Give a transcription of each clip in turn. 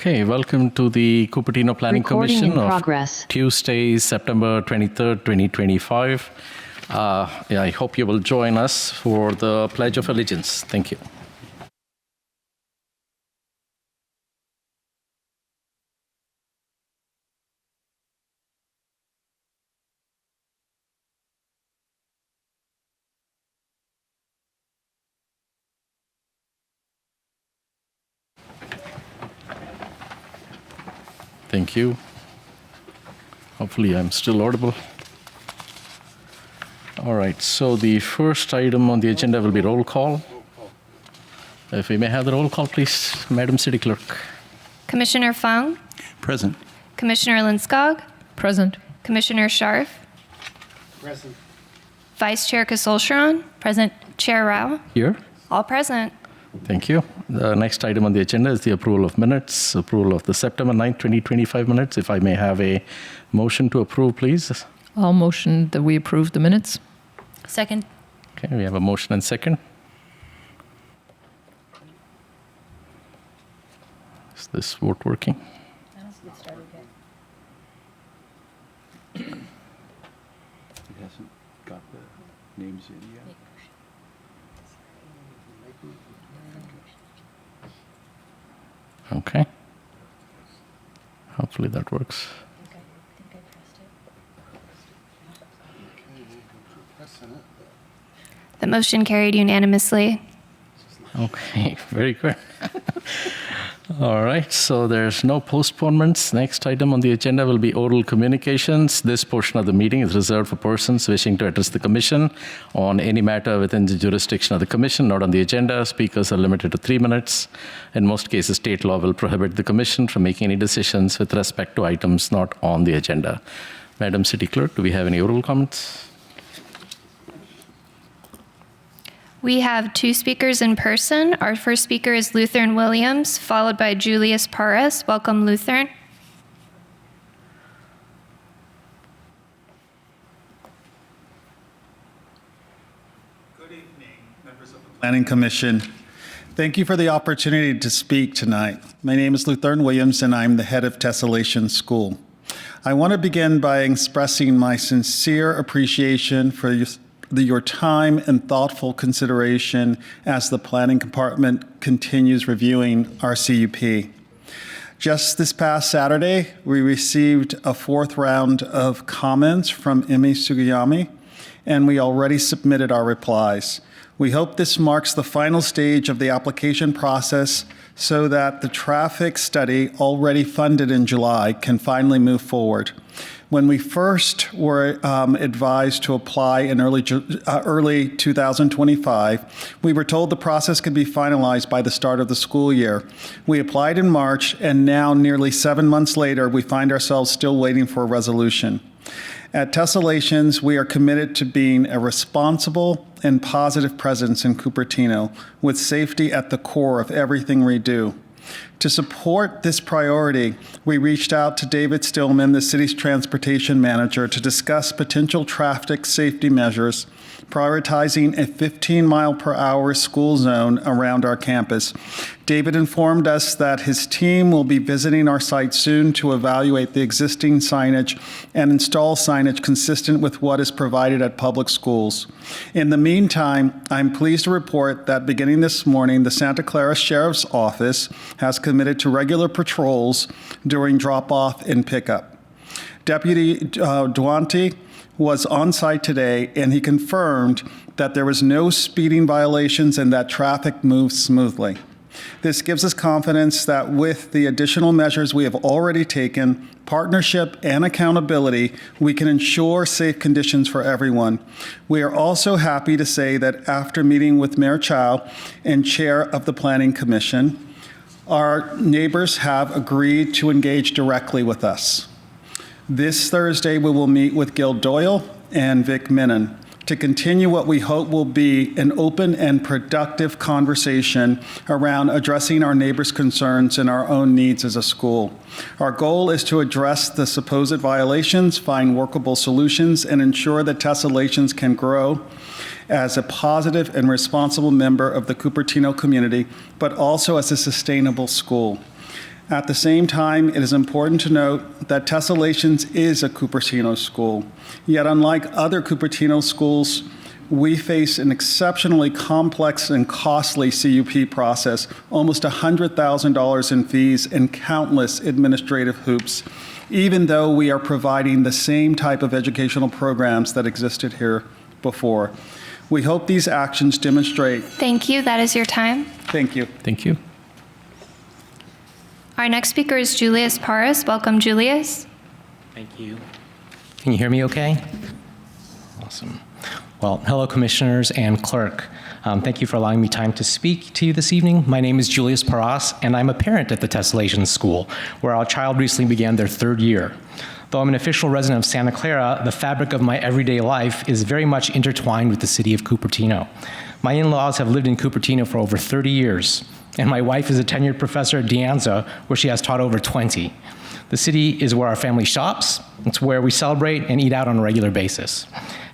Okay, welcome to the Cupertino Planning Recording Commission in of progress. Tuesday, September 23rd, 2025. I hope you will join us for the Pledge of Allegiance. Thank you. Thank you. Hopefully I'm still audible. All right, so the first item on the agenda will be roll call. If we may have the roll call, please, Madam City Clerk. Commissioner Fung, Present. Commissioner Linskog, Present. Commissioner Scharf, Present. Vice Chair Kasolcharan, present. Chair Rao, Here. all present. Thank you. The next item on the agenda is the approval of minutes, approval of the September 9th, 2025 minutes. If I may have a motion to approve, please. I'll motion that we approve the minutes. Second. Okay, we have a motion and second. Is this vote working? It hasn't got the names in yet. Okay. Hopefully that works. The motion carried unanimously. Okay, very good. All right, so there's no postponements. Next item on the agenda will be oral communications. This portion of the meeting is reserved for persons wishing to address the Commission on any matter within the jurisdiction of the Commission, not on the agenda. Speakers are limited to 3 minutes. In most cases, state law will prohibit the Commission from making any decisions with respect to items not on the agenda. Madam City Clerk, do we have any oral comments? We have 2 speakers in person. Our first speaker is Lutheran Williams, followed by Julius Pares. Welcome, Lutheran. Good evening, members of the Planning Commission. Thank you for the opportunity to speak tonight. My name is Lutheran Williams, and I'm the head of Tessellation School. I want to begin by expressing my sincere appreciation for your time and thoughtful consideration as the planning department continues reviewing our CUP. Just this past Saturday, we received a 4th round of comments from Emi Sugiyami, and we already submitted our replies. We hope this marks the final stage of the application process so that the traffic study already funded in July can finally move forward. When we first were advised to apply in early 2025, we were told the process could be finalized by the start of the school year. We applied in March, and now, nearly 7 months later, we find ourselves still waiting for a resolution. At Tessellations, we are committed to being a responsible and positive presence in Cupertino, with safety at the core of everything we do. To support this priority, we reached out to David Stillman, the city's transportation manager, to discuss potential traffic safety measures, prioritizing a 15-mile-per-hour school zone around our campus. David informed us that his team will be visiting our site soon to evaluate the existing signage and install signage consistent with what is provided at public schools. In the meantime, I'm pleased to report that beginning this morning, the Santa Clara Sheriff's Office has committed to regular patrols during drop-off and pickup. Deputy Duante was on site today, and he confirmed that there was no speeding violations and that traffic moved smoothly. This gives us confidence that with the additional measures we have already taken, partnership and accountability, we can ensure safe conditions for everyone. We are also happy to say that after meeting with Mayor Chow and Chair of the Planning Commission, our neighbors have agreed to engage directly with us. This Thursday, we will meet with Gil Doyle and Vic Minnan to continue what we hope will be an open and productive conversation around addressing our neighbors' concerns and our own needs as a school. Our goal is to address the supposed violations, find workable solutions, and ensure that Tessellations can grow as a positive and responsible member of the Cupertino community, but also as a sustainable school. At the same time, it is important to note that Tessellations is a Cupertino school. Yet unlike other Cupertino schools, we face an exceptionally complex and costly CUP process, almost $100,000 in fees and countless administrative hoops, even though we are providing the same type of educational programs that existed here before. We hope these actions demonstrate. Thank you. That is your time. Thank you. Thank you. Our next speaker is Julius Paris. Welcome, Julius. Thank you. Can you hear me okay? Awesome. Well, hello, commissioners and clerk. Thank you for allowing me time to speak to you this evening. My name is Julius Paras, and I'm a parent at the Tessellations School, where our child recently began their 3rd year. Though I'm an official resident of Santa Clara, the fabric of my everyday life is very much intertwined with the city of Cupertino. My in-laws have lived in Cupertino for over 30 years, and my wife is a tenured professor at De Anza, where she has taught over 20. The city is where our family shops. It's where we celebrate and eat out on a regular basis.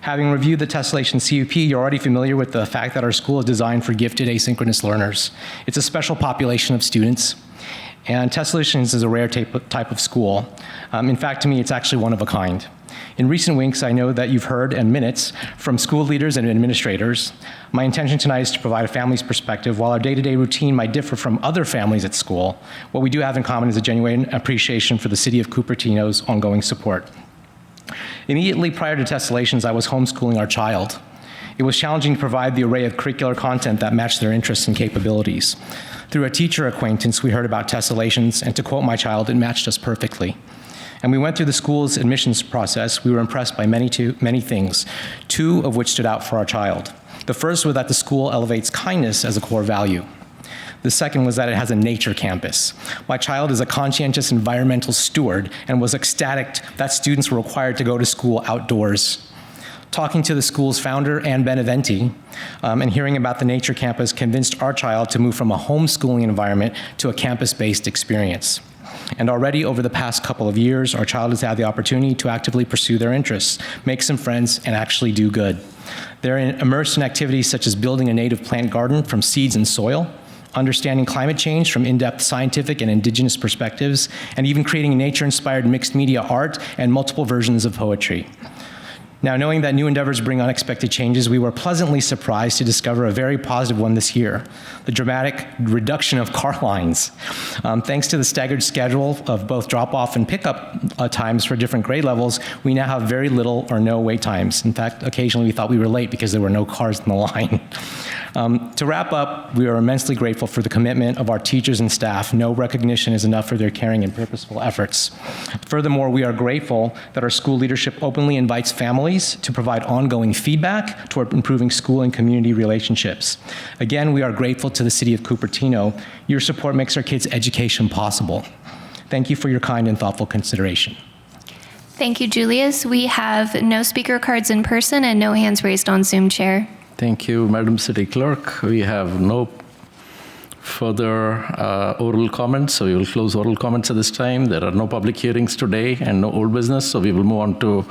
Having reviewed the Tessellation CUP, you're already familiar with the fact that our school is designed for gifted asynchronous learners. It's a special population of students, and Tessellations is a rare type of school. In fact, to me, it's actually one of a kind. In recent weeks, I know that you've heard and minutes from school leaders and administrators. My intention tonight is to provide a family's perspective. While our day-to-day routine might differ from other families at school, what we do have in common is a genuine appreciation for the city of Cupertino's ongoing support. Immediately prior to Tessellations, I was homeschooling our child. It was challenging to provide the array of curricular content that matched their interests and capabilities. Through a teacher acquaintance, we heard about Tessellations, and to quote my child, it matched us perfectly. And we went through the school's admissions process. We were impressed by many things, 2 of which stood out for our child. The first was that the school elevates kindness as a core value. The second was that it has a nature campus. My child is a conscientious environmental steward and was ecstatic that students were required to go to school outdoors. Talking to the school's founder, Ann Beneventi, and hearing about the nature campus convinced our child to move from a homeschooling environment to a campus-based experience. And already over the past couple of years, our child has had the opportunity to actively pursue their interests, make some friends, and actually do good. They're immersed in activities such as building a native plant garden from seeds and soil, understanding climate change from in-depth scientific and indigenous perspectives, and even creating nature-inspired mixed media art and multiple versions of poetry. Now, knowing that new endeavors bring unexpected changes, we were pleasantly surprised to discover a very positive one this year, the dramatic reduction of car lines. Thanks to the staggered schedule of both drop-off and pickup times for different grade levels, we now have very little or no wait times. In fact, occasionally we thought we were late because there were no cars in the line. To wrap up, we are immensely grateful for the commitment of our teachers and staff. No recognition is enough for their caring and purposeful efforts. Furthermore, we are grateful that our school leadership openly invites families to provide ongoing feedback toward improving school and community relationships. Again, we are grateful to the city of Cupertino. Your support makes our kids' education possible. Thank you for your kind and thoughtful consideration. Thank you, Julius. We have no speaker cards in person and no hands raised on Zoom, Chair. Thank you, Madam City Clerk. We have no further oral comments, so we will close oral comments at this time. There are no public hearings today and no old business, so we will move on to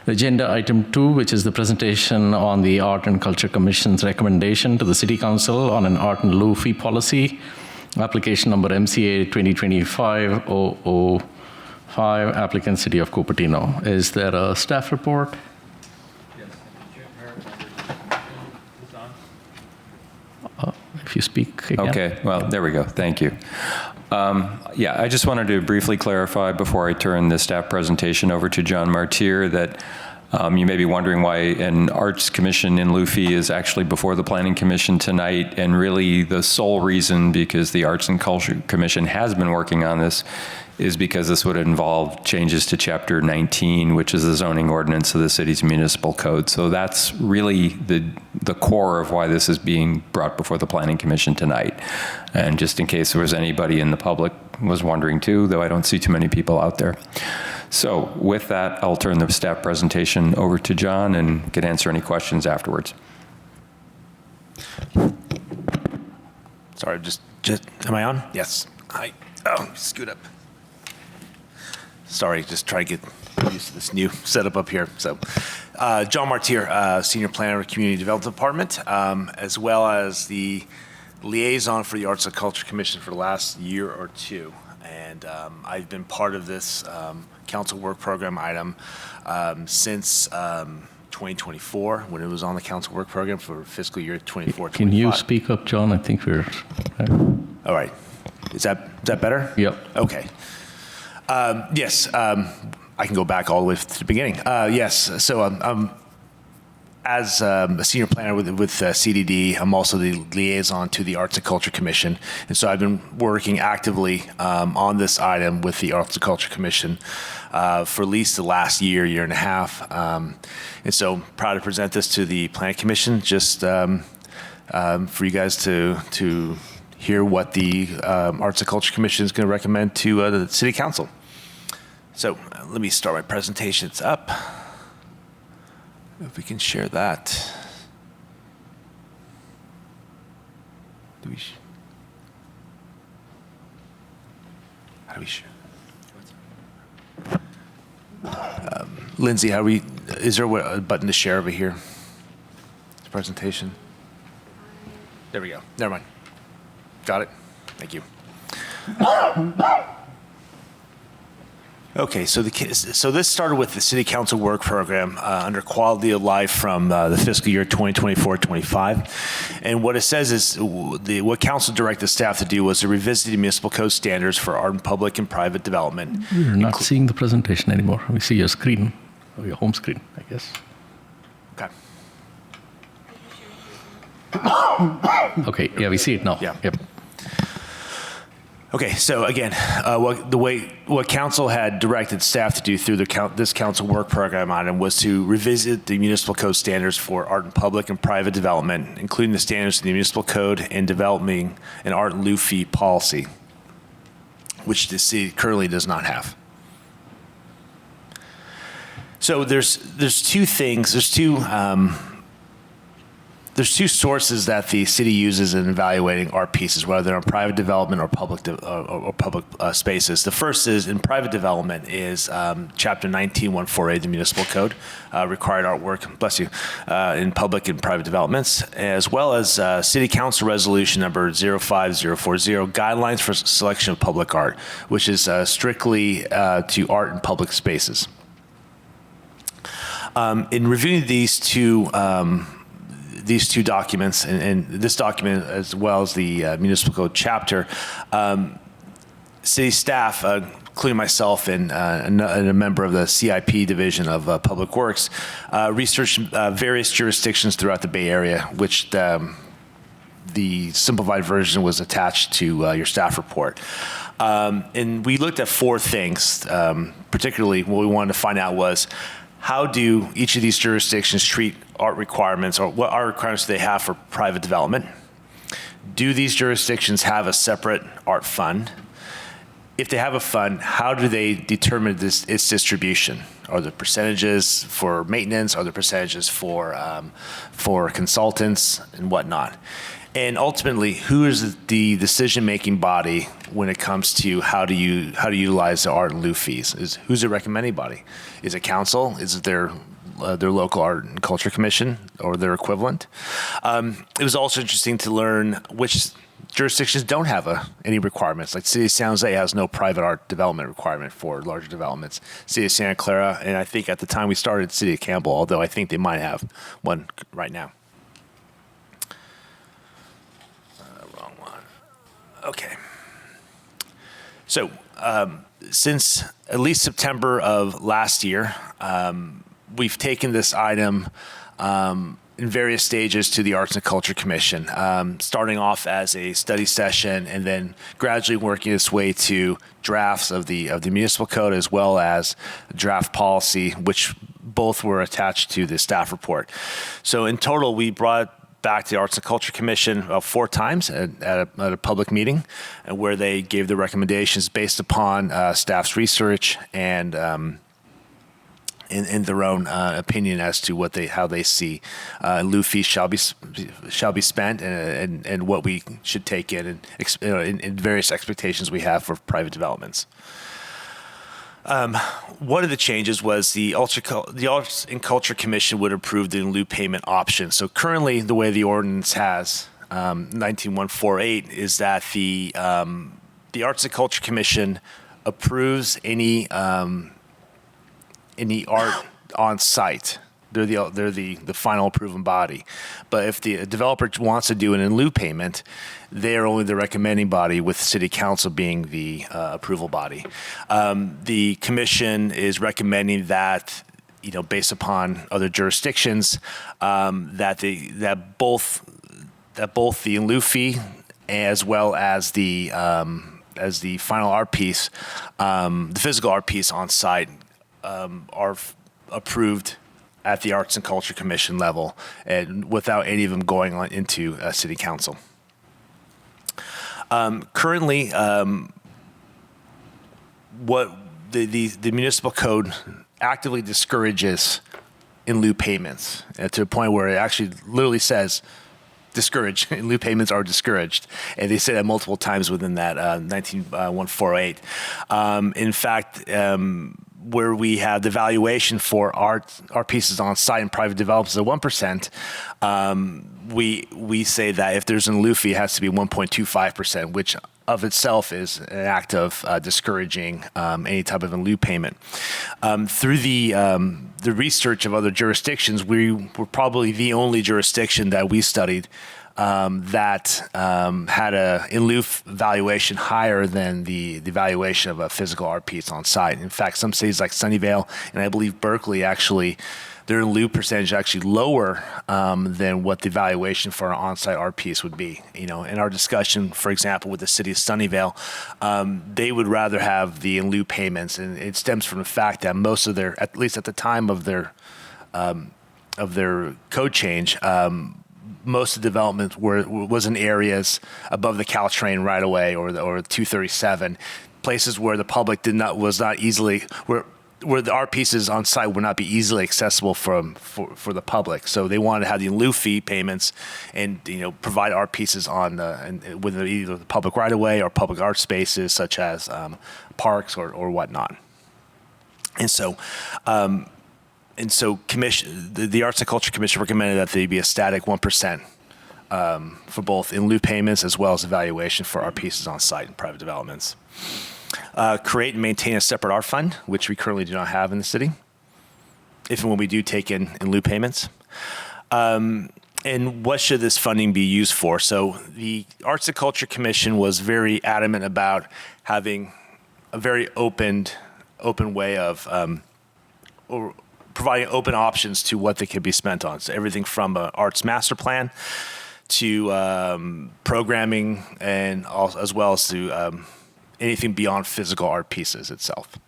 agenda item 2, which is the presentation on the Art and Culture Commission's recommendation to the City Council on an art in lieu fee policy, application number MCA 2025-005, applicant City of Cupertino. Is there a staff report? If you speak again. Okay, well, there we go. Thank you. Yeah, I just wanted to briefly clarify before I turn the staff presentation over to John Martyr that you may be wondering why an Arts Commission in lieu fee is actually before the Planning Commission tonight, and really the sole reason, because the Arts and Culture Commission has been working on this, is because this would involve changes to Chapter 19, which is the zoning ordinance of the city's municipal code. So that's really the core of why this is being brought before the Planning Commission tonight. And just in case there was anybody in the public was wondering too, though I don't see too many people out there. So with that, I'll turn the staff presentation over to John and can answer any questions afterwards. Sorry, just am I on? Yes. Hi. Oh, scoot up. Sorry, just try to get used to this new setup up here. So, John Martyr, Senior Planner of Community Development Department, as well as the liaison for the Arts and Culture Commission for the last year or two. and I've been part of this council work program item since 2024, when it was on the council work program for fiscal year 24-25. Can you speak up, John? I think we're... All right. Is that better? Yep. Okay. Yes, I can go back all the way to the beginning. Yes, so as a senior planner with CDD, I'm also the liaison to the Arts and Culture Commission. And so I've been working actively on this item with the Arts and Culture Commission for at least the last year and a half. And so proud to present this to the Planning Commission, just for you guys to hear what the Arts and Culture Commission is going to recommend to the City Council. So let me start my presentation. It's up. If we can share that. How do we share? Lindsay, is there a button to share over here? This presentation. There we go. Never mind. Got it? Thank you. Okay, so this started with the City Council work program under Quality of Life from the fiscal year 2024-25. And what it says is what Council directed staff to do was to revisit the municipal code standards for art and public and private development. We're not seeing the presentation anymore. We see your screen, or your home screen, I guess. Okay. Okay, yeah, we see it now. Yeah. Yep. Okay, so again, what council had directed staff to do through this council work program item was to revisit the municipal code standards for art and public and private development, including the standards of the municipal code and developing an art in lieu fee policy, which the city currently does not have. So there's two things. There's two sources that the city uses in evaluating art pieces, whether they're on private development or public spaces. The first is in private development is Chapter 19-148 of the Municipal Code, required artwork, bless you, in public and private developments, as well as City Council Resolution number 05040, Guidelines for Selection of Public Art, which is strictly to art in public spaces. In reviewing these two documents, and this document as well as the municipal code chapter, city staff, including myself and a member of the CIP division of Public Works, researched various jurisdictions throughout the Bay Area, which the simplified version was attached to your staff report. And we looked at four things. Particularly what we wanted to find out was, how do each of these jurisdictions treat art requirements, or what art requirements do they have for private development? Do these jurisdictions have a separate art fund? If they have a fund, how do they determine its distribution? Are there percentages for maintenance? Are there percentages for consultants and whatnot? And ultimately, who is the decision-making body when it comes to how to utilize the art in lieu fees? Who's the recommending body? Is it council? Is it their local art and culture commission or their equivalent? It was also interesting to learn which jurisdictions don't have any requirements. Like City of San Jose has no private art development requirement for larger developments. City of Santa Clara, and I think at the time we started, City of Campbell, although I think they might have one right now. Wrong one. Okay. So since at least September of last year, we've taken this item in various stages to the Arts and Culture Commission, starting off as a study session and then gradually working its way to drafts of the municipal code as well as draft policy, which both were attached to the staff report. So in total, we brought back to the Arts and Culture Commission about 4 times at a public meeting, where they gave the recommendations based upon staff's research and in their own opinion as to how they see lieu fees shall be spent and what we should take in and various expectations we have for private developments. One of the changes was the Arts and Culture Commission would approve the in lieu payment option. So currently, the way the ordinance has 19148 is that the Arts and Culture Commission approves any art on site. They're the final approving body. But if the developer wants to do an in lieu payment, they're only the recommending body, with city council being the approval body. The commission is recommending that, based upon other jurisdictions, that both the in lieu fee as well as the final art piece, the physical art piece on site, are approved at the Arts and Culture Commission level, and without any of them going on into City Council. Currently, what the municipal code actively discourages in lieu payments, to a point where it actually literally says discouraged. In lieu payments are discouraged, and they say that multiple times within that 19.148. In fact, where we have the valuation for art pieces on site and private developers at 1%, we say that if there's an in lieu fee, it has to be 1.25%, which of itself is an act of discouraging any type of in lieu payment. Through the research of other jurisdictions, we were probably the only jurisdiction that we studied that had a in lieu valuation higher than the valuation of a physical art piece on site. In fact, some cities like Sunnyvale and I believe Berkeley, actually, their in lieu percentage is actually lower than what the valuation for an on-site art piece would be. In our discussion, for example, with the city of Sunnyvale, they would rather have the in lieu payments, and it stems from the fact that most of their, at least at the time of their code change, most of the development was in areas above the Caltrain right away or 237, places where the public was not easily where the art pieces on site would not be easily accessible for the public. So they wanted to have the in lieu fee payments and provide art pieces on within either the public right away or public art spaces such as parks or whatnot. And so. The Arts and Culture Commission recommended that they be a static 1% for both in lieu payments as well as evaluation for art pieces on site and private developments. Create and maintain a separate art fund, which we currently do not have in the city, if and when we do take in lieu payments. And what should this funding be used for? So the Arts and Culture Commission was very adamant about having a very open way of or providing open options to what they could be spent on. So everything from an arts master plan to programming, and as well as to anything beyond physical art pieces itself.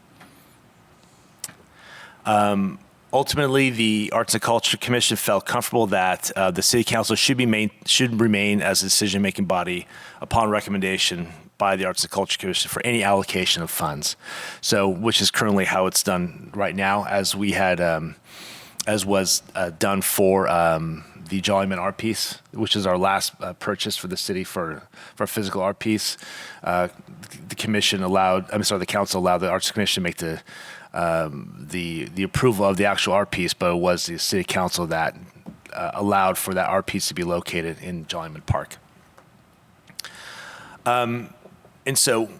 Ultimately, the Arts and Culture Commission felt comfortable that the City Council should remain as a decision-making body upon recommendation by the Arts and Culture Commission for any allocation of funds. So, which is currently how it's done right now, as we had, as was done for the Jollyman art piece, which is our last purchase for the city for a physical art piece. The council allowed the Arts Commission to make the approval of the actual art piece, but it was the City Council that allowed for that art piece to be located in Jollyman Park. And so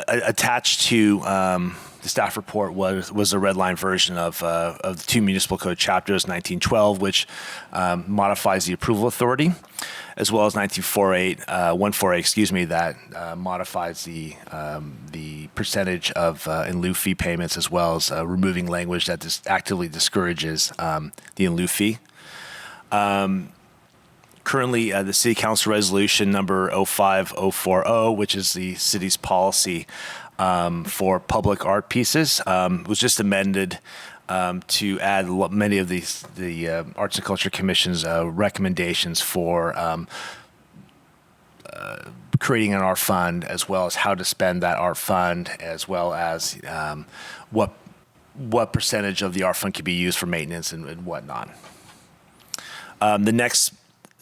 attached to the staff report was a red line version of the two municipal code chapters, 1912, which modifies the approval authority, as well as 148, that modifies the percentage of in lieu fee payments, as well as removing language that actively discourages the in lieu fee. Currently, the City Council Resolution number 05040, which is the city's policy for public art pieces, was just amended to add many of the Arts and Culture Commission's recommendations for creating an art fund, as well as how to spend that art fund, as well as what percentage of the art fund could be used for maintenance and whatnot. The next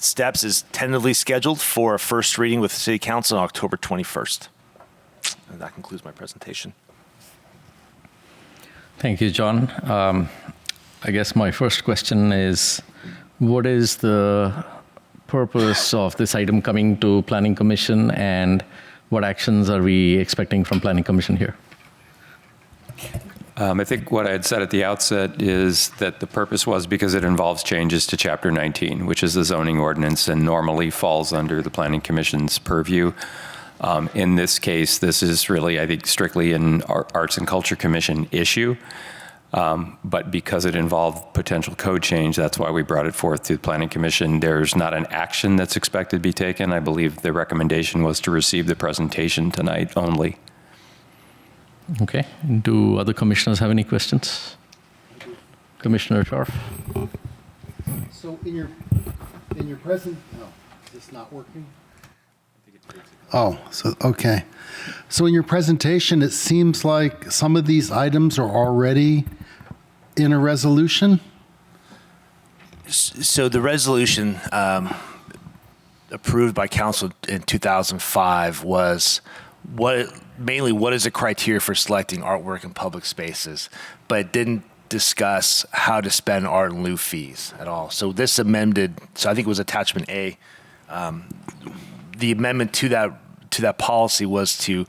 steps is tentatively scheduled for a first reading with the City Council on October 21st. And that concludes my presentation. Thank you, John. I guess my first question is, what is the purpose of this item coming to Planning Commission, and what actions are we expecting from Planning Commission here? I think what I had said at the outset is that the purpose was because it involves changes to Chapter 19, which is the zoning ordinance and normally falls under the Planning Commission's purview. In this case, this is really, I think, strictly an Arts and Culture Commission issue. But because it involved potential code change, that's why we brought it forth to the Planning Commission. There's not an action that's expected to be taken. I believe the recommendation was to receive the presentation tonight only. Okay. Do other commissioners have any questions? Commissioner Scharf? So in your present, oh, is this not working? Oh, so, okay. So in your presentation, it seems like some of these items are already in a resolution? So the resolution approved by council in 2005 was mainly what is the criteria for selecting artwork in public spaces, but it didn't discuss how to spend art in lieu fees at all. So this amended, so I think it was attachment A. The amendment to that policy was to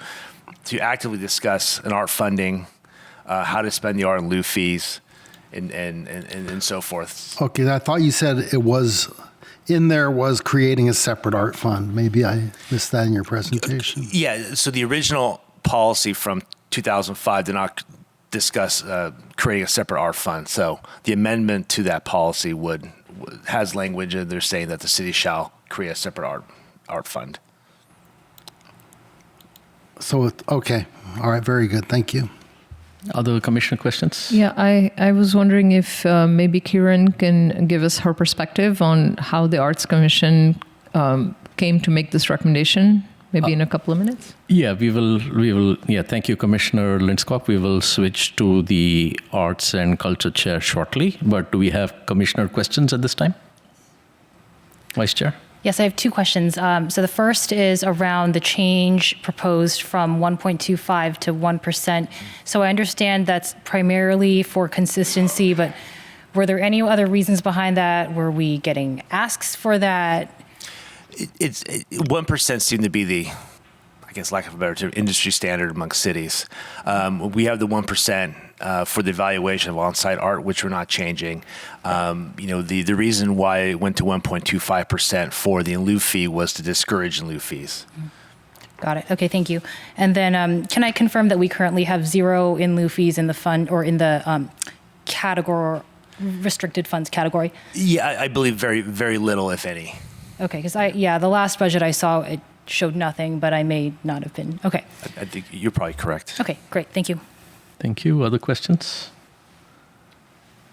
actively discuss an art funding, how to spend the art in lieu fees, and so forth. Okay, I thought you said it was in there was creating a separate art fund. Maybe I missed that in your presentation. Yeah, so the original policy from 2005 did not discuss creating a separate art fund. So the amendment to that policy has language and they're saying that the city shall create a separate art fund. So, okay. All right, very good. Thank you. Other commissioner questions? Yeah, I was wondering if maybe Kieran can give us her perspective on how the Arts Commission came to make this recommendation, maybe in a couple of minutes. Yeah, we will. Yeah, thank you, Commissioner Linscock. We will switch to the Arts and Culture Chair shortly, but do we have commissioner questions at this time? Vice Chair? Yes, I have two questions. So the first is around the change proposed from 1.25 to 1%. So I understand that's primarily for consistency, but were there any other reasons behind that? Were we getting asks for that? 1% seemed to be the, I guess, lack of a better term, industry standard amongst cities. We have the 1% for the evaluation of on-site art, which we're not changing. The reason why it went to 1.25% for the in lieu fee was to discourage in lieu fees. Got it. Okay, thank you. And then can I confirm that we currently have 0 in lieu fees in the fund or in the category, restricted funds category? Yeah, I believe very, very little, if any. Okay, because the last budget I saw, it showed nothing, but I may not have been. Okay. I think you're probably correct. Okay, great. Thank you. Thank you. Other questions?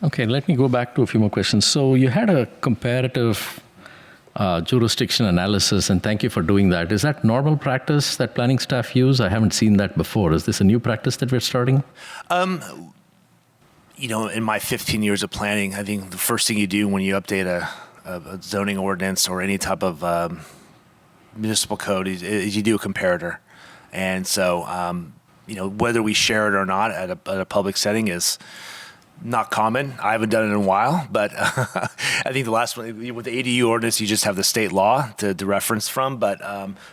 Okay, let me go back to a few more questions. So you had a comparative jurisdiction analysis, and thank you for doing that. Is that normal practice that planning staff use? I haven't seen that before. Is this a new practice that we're starting? In my 15 years of planning, I think the first thing you do when you update a zoning ordinance or any type of municipal code is you do a comparator. And so, whether we share it or not at a public setting is not common. I haven't done it in a while, but I think the last one, with the ADU ordinance, you just have the state law to reference from. But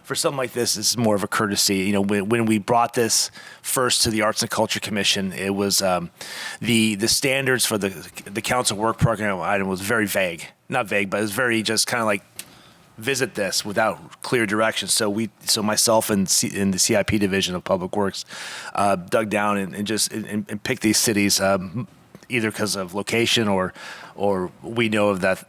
for something like this, it's more of a courtesy. When we brought this first to the Arts and Culture Commission, it was the standards for the council work program item was very vague. Not vague, but it was very just kind of like, visit this without clear direction. So myself and the CIP division of Public Works dug down and picked these cities either because of location or we know of that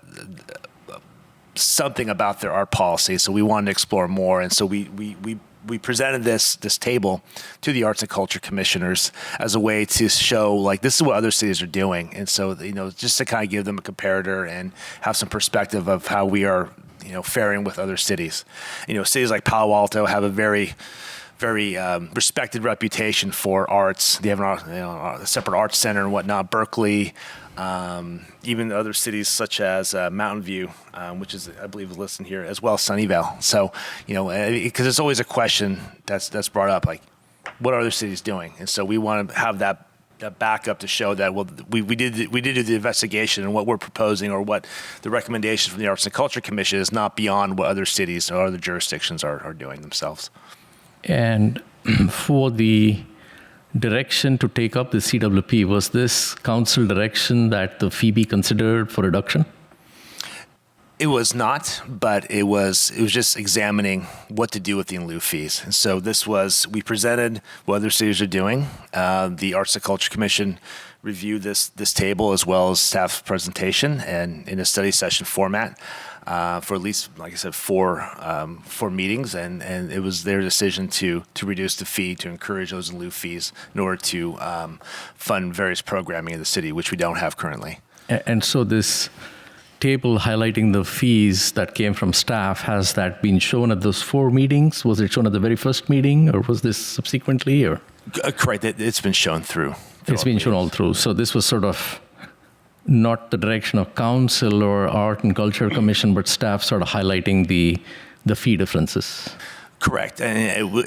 something about their art policy. So we wanted to explore more, and so we presented this table to the Arts and Culture Commissioners as a way to show, like, this is what other cities are doing. And so, just to kind of give them a comparator and have some perspective of how we are, faring with other cities. Cities like Palo Alto have a very, very respected reputation for arts. They have a separate arts center and whatnot. Berkeley, even other cities such as Mountain View, which is, I believe, listed here, as well as Sunnyvale. So, because it's always a question that's brought up, like, what are other cities doing? And so we want to have that backup to show that, well, we did do the investigation, and what we're proposing or what the recommendation from the Arts and Culture Commission is not beyond what other cities or other jurisdictions are doing themselves. And for the direction to take up the CWP, was this council direction that the fee be considered for reduction? It was not, but it was just examining what to do with the in lieu fees. And so we presented what other cities are doing. The Arts and Culture Commission reviewed this table as well as staff's presentation and in a study session format for at least, like I said, four meetings. And it was their decision to reduce the fee, to encourage those in lieu fees in order to fund various programming in the city, which we don't have currently. And so this table highlighting the fees that came from staff, has that been shown at those 4 meetings? Was it shown at the very first meeting, or was this subsequently? Or Correct. It's been shown through. It's been shown all through. So this was sort of not the direction of council or Art and Culture Commission, but staff sort of highlighting the fee differences. Correct. And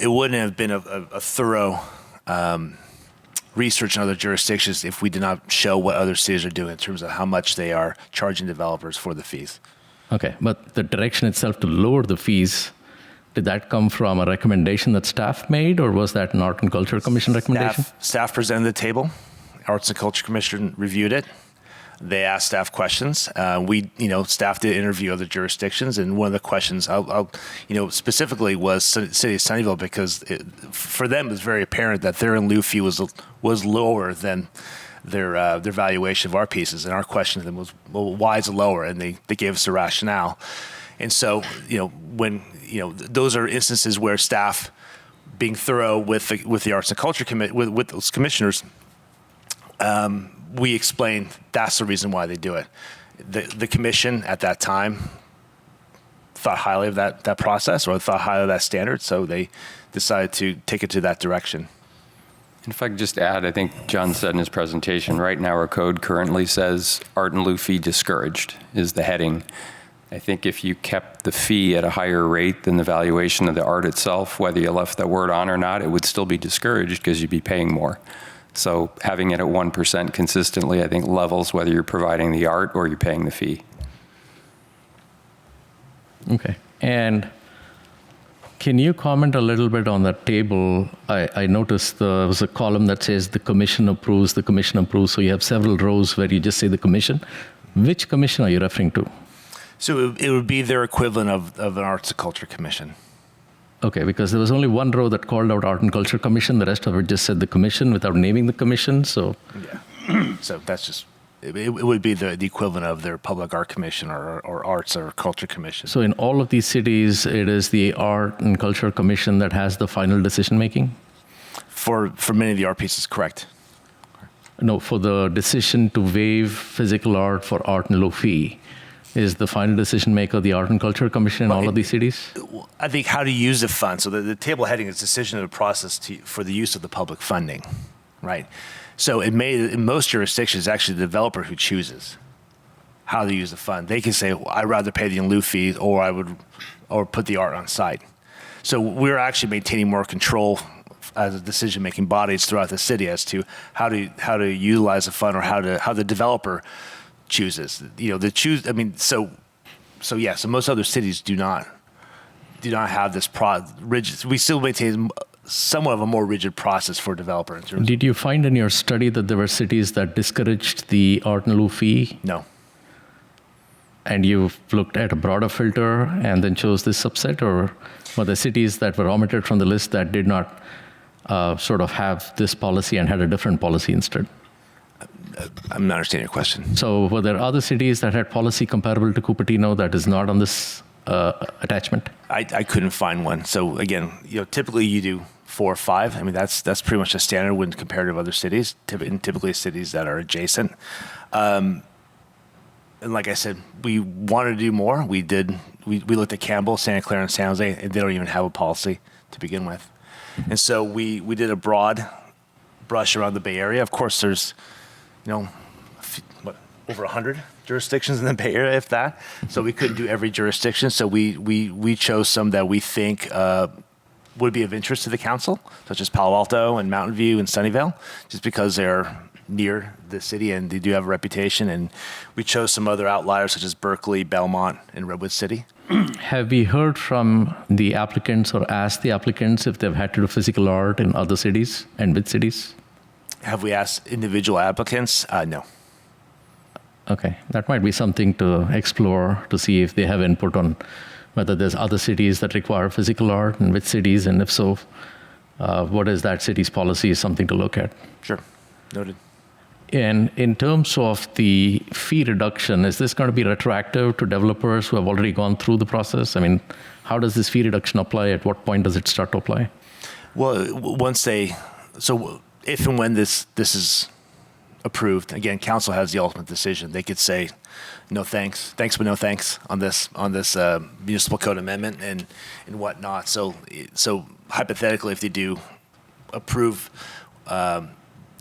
it wouldn't have been a thorough research in other jurisdictions if we did not show what other cities are doing in terms of how much they are charging developers for the fees. Okay, but the direction itself to lower the fees, did that come from a recommendation that staff made, or was that an Art and Culture Commission recommendation? Staff presented the table. Arts and Culture Commission reviewed it. They asked staff questions. Staff did interview other jurisdictions, and one of the questions, specifically was City of Sunnyvale, because for them it was very apparent that their in lieu fee was lower than their valuation of our pieces. And our question to them was, well, why is it lower? And they gave us a rationale. And so, those are instances where staff, being thorough with the Arts and Culture with those commissioners, we explained that's the reason why they do it. The commission at that time thought highly of that process, or thought highly of that standard, so they decided to take it to that direction. And if I could just add, I think John said in his presentation, right now our code currently says art in lieu fee discouraged is the heading. I think if you kept the fee at a higher rate than the valuation of the art itself, whether you left that word on or not, it would still be discouraged because you'd be paying more. So having it at 1% consistently, I think, levels whether you're providing the art or you're paying the fee. Okay. And can you comment a little bit on that table? I noticed there was a column that says the commission approves, the commission approves. So you have several rows where you just say the commission. Which commission are you referring to? So it would be their equivalent of an Arts and Culture Commission. Okay, because there was only one row that called out Art and Culture Commission. The rest of it just said the commission without naming the commission. So yeah, so that's just it would be the equivalent of their Public Art Commission or Arts or Culture Commission. So in all of these cities, it is the Art and Culture Commission that has the final decision making. For many of the art pieces, correct. No, for the decision to waive physical art for art and low fee. Is the final decision maker the Art and Culture Commission in all of these cities? I think how to use the fund. So the table heading is decision of the process for the use of the public funding, right? So in most jurisdictions, actually the developer who chooses how to use the fund. They can say, well, I'd rather pay the in lieu fees, or put the art on site. So we're actually maintaining more control as a decision-making bodies throughout the city as to how to utilize the fund, or how the developer chooses. So most other cities do not have this rigid. We still maintain somewhat of a more rigid process for a developer in terms. Did you find in your study that there were cities that discouraged the art and lieu fee? No. And you've looked at a broader filter and then chose this subset, or were there cities that were omitted from the list that did not sort of have this policy and had a different policy instead? I'm not understanding your question. So were there other cities that had policy comparable to Cupertino that is not on this attachment? I couldn't find one. So again, typically you do 4 or 5. I mean, that's pretty much a standard when compared to other cities, typically cities that are adjacent. And like I said, we wanted to do more. We did. We looked at Campbell, Santa Clara, and San Jose, and they don't even have a policy to begin with. And so we did a broad brush around the Bay Area. Of course, there's over 100 jurisdictions in the Bay Area, if that. So we couldn't do every jurisdiction. So we chose some that we think would be of interest to the council, such as Palo Alto and Mountain View and Sunnyvale, just because they're near the city, and they do have a reputation. And we chose some other outliers such as Berkeley, Belmont, and Redwood City. Have we heard from the applicants or asked the applicants if they've had to do physical art in other cities and with cities? Have we asked individual applicants? No. Okay, that might be something to explore to see if they have input on whether there's other cities that require physical art and which cities, and if so, what is that city's policy is something to look at. Sure. Noted. And in terms of the fee reduction, is this going to be retroactive to developers who have already gone through the process? I mean, how does this fee reduction apply? At what point does it start to apply? Well, so if and when this is approved, again, council has the ultimate decision. They could say, no thanks, but no thanks on this municipal code amendment and whatnot. So hypothetically, if they do approve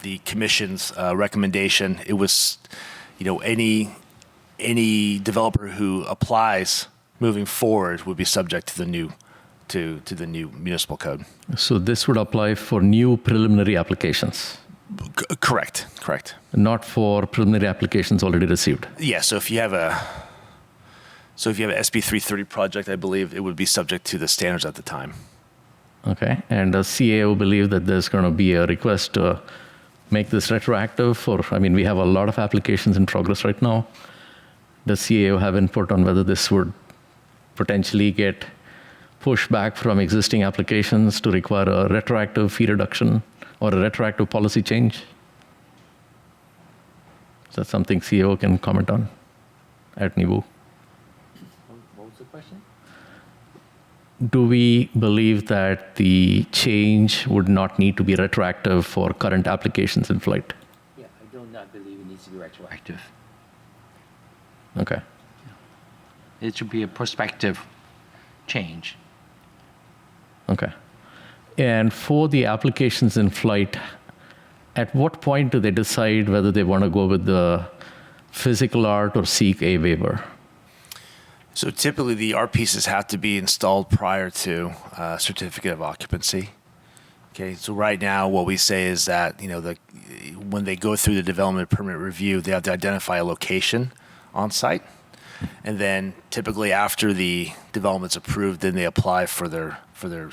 the commission's recommendation, it was, any developer who applies moving forward would be subject to the new municipal code. So this would apply for new preliminary applications, Correct. not for preliminary applications already received. Yeah. So if you have an SB 330 project, I believe it would be subject to the standards at the time. Okay, and does CAO believe that there's going to be a request to make this retroactive for, we have a lot of applications in progress right now. Does CAO have input on whether this would potentially get pushed back from existing applications to require a retroactive fee reduction or a retroactive policy change? Is that something CAO can comment on at NIBU? What was the question? Do we believe that the change would not need to be retroactive for current applications in flight? Yeah, I do not believe it needs to be retroactive. Okay. It should be a prospective change. Okay. And for the applications in flight, at what point do they decide whether they want to go with the physical art or seek a waiver? So typically, the art pieces have to be installed prior to certificate of occupancy. Okay. So right now, what we say is that when they go through the development permit review, they have to identify a location on site, and then typically after the development's approved, then they apply for their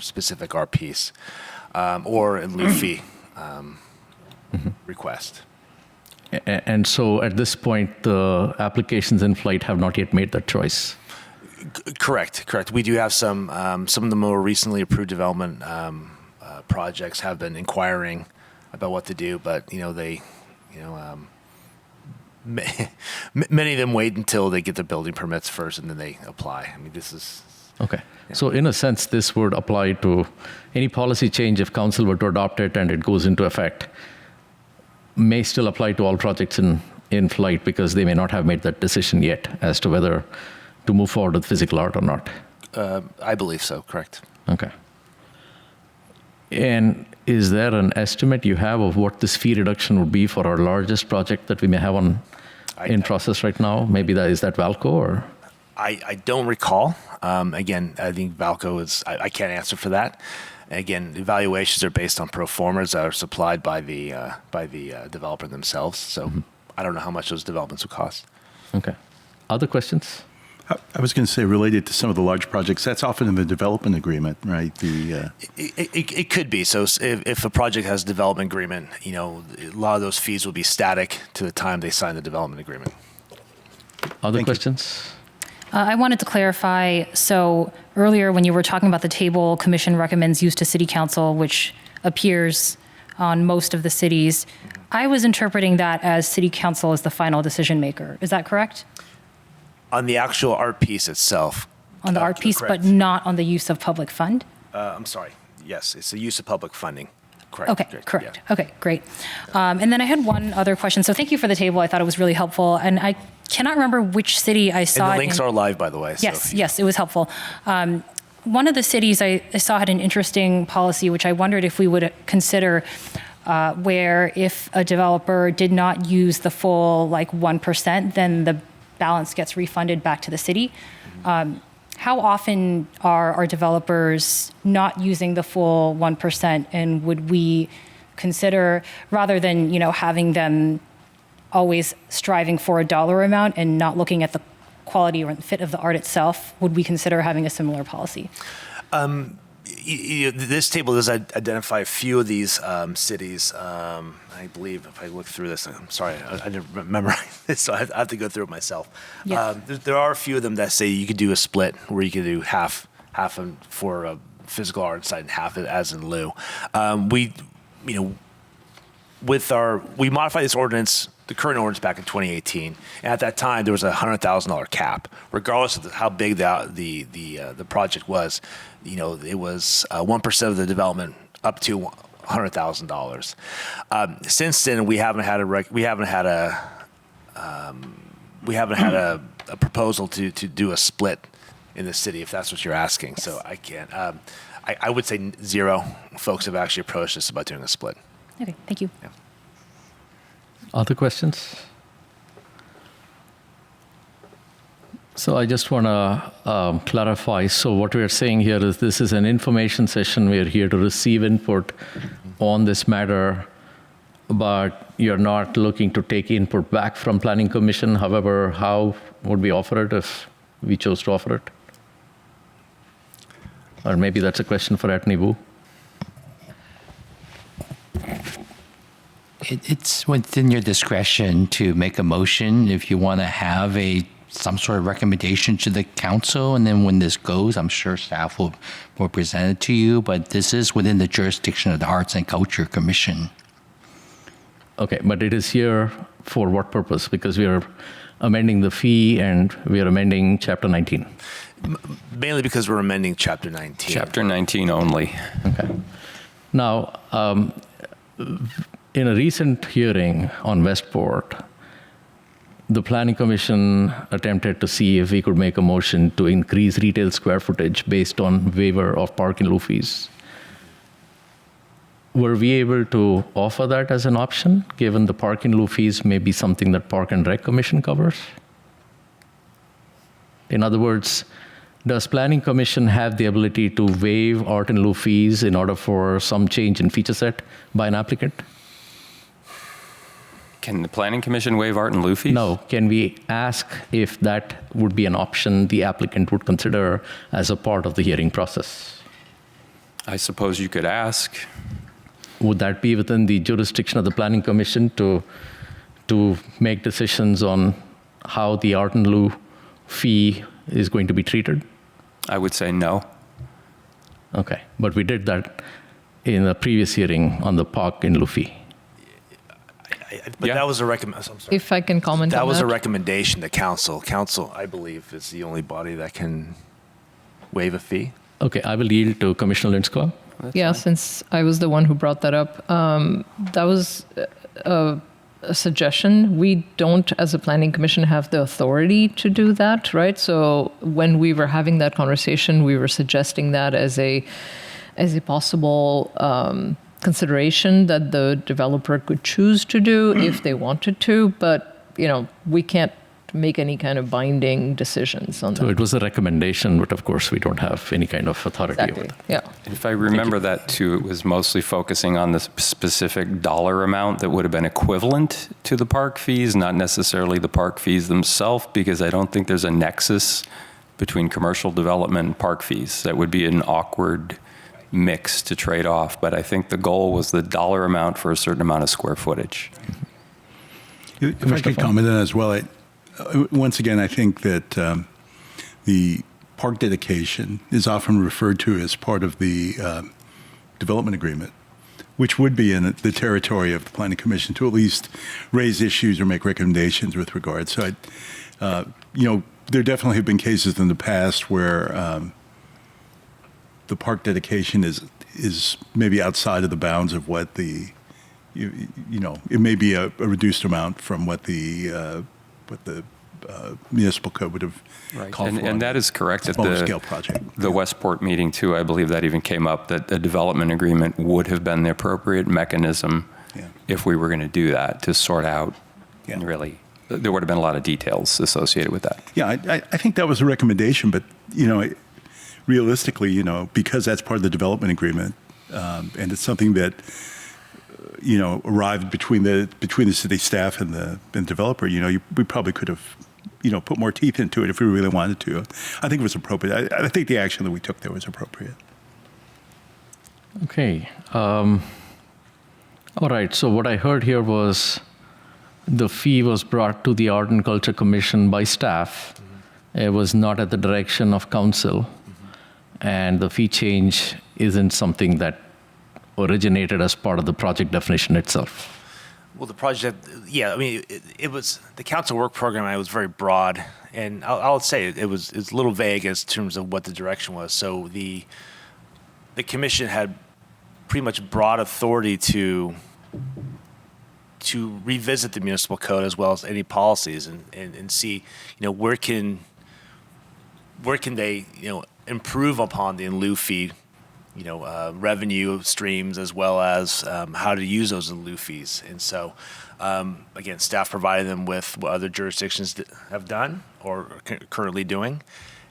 specific art piece or in lieu fee request. And so at this point, the applications in flight have not yet made that choice. Correct. We do have some of the more recently approved development projects have been inquiring about what to do, but many of them wait until they get their building permits first and then they apply. This is okay. Yeah. So in a sense, this would apply to any policy change if council were to adopt it and it goes into effect, may still apply to all projects in flight because they may not have made that decision yet as to whether to move forward with physical art or not. I believe so, correct. Okay. And is there an estimate you have of what this fee reduction would be for our largest project that we may have in process right now? Maybe is that Valco or? I don't recall. Again, I think Valco is, I can't answer for that. Again, evaluations are based on pro formas that are supplied by the developer themselves. So I don't know how much those developments would cost. Okay. Other questions? I was going to say, related to some of the large projects, that's often in the development agreement, right? It could be. So if a project has a development agreement, a lot of those fees will be static to the time they sign the development agreement. Other questions? I wanted to clarify. So earlier, when you were talking about the table, commission recommends use to city council, which appears on most of the cities. I was interpreting that as city council as the final decision maker. Is that correct? On the actual art piece itself. On the art piece, correct. but not on the use of public fund? I'm sorry. Yes, it's the use of public funding. Correct. Okay, correct. Yeah. Okay, great. And then I had one other question. So thank you for the table. I thought it was really helpful. And I cannot remember which city I saw. And the links are live, by the way. Yes, it was helpful. One of the cities I saw had an interesting policy, which I wondered if we would consider, where if a developer did not use the full 1%, then the balance gets refunded back to the city. How often are our developers not using the full 1%, and would we consider, rather than, having them always striving for a dollar amount and not looking at the quality or fit of the art itself, would we consider having a similar policy? This table does identify a few of these cities. I believe if I look through this, I'm sorry, I didn't memorize this, so I have to go through it myself. Yeah. There are a few of them that say you could do a split where you could do half for a physical art site and half as in lieu. We modified this ordinance, the current ordinance, back in 2018, and at that time there was a $100,000 cap, regardless of how big the project was. It was 1% of the development up to $100,000. Since then, we haven't had a proposal to do a split in the city, if that's what you're asking. Yes. So I can't. I would say 0 folks have actually approached us about doing a split. Okay, thank you. Yeah. Other questions? So I just want to clarify. So what we are saying here is this is an information session. We are here to receive input on this matter, but you're not looking to take input back from Planning Commission. However, how would we offer it if we chose to offer it? Or maybe that's a question for Attorney Wu. It's within your discretion to make a motion if you want to have some sort of recommendation to the council, and then when this goes, I'm sure staff will present it to you, but this is within the jurisdiction of the Arts and Culture Commission. Okay, but it is here for what purpose? Because we are amending the fee and we are amending Chapter 19. Mainly because we're amending Chapter 19. Chapter 19 only. Okay. Now, in a recent hearing on Westport, the Planning Commission attempted to see if we could make a motion to increase retail square footage based on waiver of park in lieu fees. Were we able to offer that as an option, given the park in lieu fees may be something that Park and Rec Commission covers? In other words, does Planning Commission have the ability to waive art in lieu fees in order for some change in feature set by an applicant? Can the Planning Commission waive art in lieu fees? No. Can we ask if that would be an option the applicant would consider as a part of the hearing process? I suppose you could ask. Would that be within the jurisdiction of the Planning Commission to make decisions on how the art in lieu fee is going to be treated? I would say no. Okay. But we did that in a previous hearing on the park in lieu fee. But Yeah. that was a recommendation. I'm sorry. If I can comment on that. That was a recommendation to council. Council, I believe, is the only body that can waive a fee. Okay. I will yield to Commissioner Linscott. Yeah, since I was the one who brought that up, that was a suggestion. We don't, as a planning commission, have the authority to do that, right? So when we were having that conversation, we were suggesting that as a possible consideration that the developer could choose to do if they wanted to, but we can't make any kind of binding decisions on So that. it was a recommendation, but of course we don't have any kind of authority over Exactly. that. Yeah. If I remember that too, it was mostly focusing on the specific dollar amount that would have been equivalent to the park fees, not necessarily the park fees themselves, because I don't think there's a nexus between commercial development and park fees. That would be an awkward mix to trade off, but I think the goal was the dollar amount for a certain amount of square footage. If I could comment on that as well, once again, I think that the park dedication is often referred to as part of the development agreement, which would be in the territory of the Planning Commission to at least raise issues or make recommendations with regard. So, there definitely have been cases in the past where the park dedication is maybe outside of the bounds of what it may be a reduced amount from what the municipal code would have called for. And that is correct. At smaller scale project. The Westport meeting too, I believe that even came up, that the development agreement would have been the appropriate mechanism if we were going to do that, to sort out really, there would have been a lot of details associated with that. Yeah, I think that was a recommendation, but, realistically, because that's part of the development agreement, and it's something that arrived between the city staff and the developer, we probably could have, put more teeth into it if we really wanted to. I think it was appropriate. I think the action that we took there was appropriate. Okay. All right. So what I heard here was the fee was brought to the Art and Culture Commission by staff. It was not at the direction of council. And the fee change isn't something that originated as part of the project definition itself. Well, the project, yeah, I mean, it was the council work program. It was very broad, and I'll say it was a little vague as terms of what the direction was. So the commission had pretty much broad authority to revisit the municipal code as well as any policies and see, where can they, improve upon the in lieu fee, revenue streams as well as how to use those in lieu fees. And so, again, staff provided them with what other jurisdictions have done or are currently doing.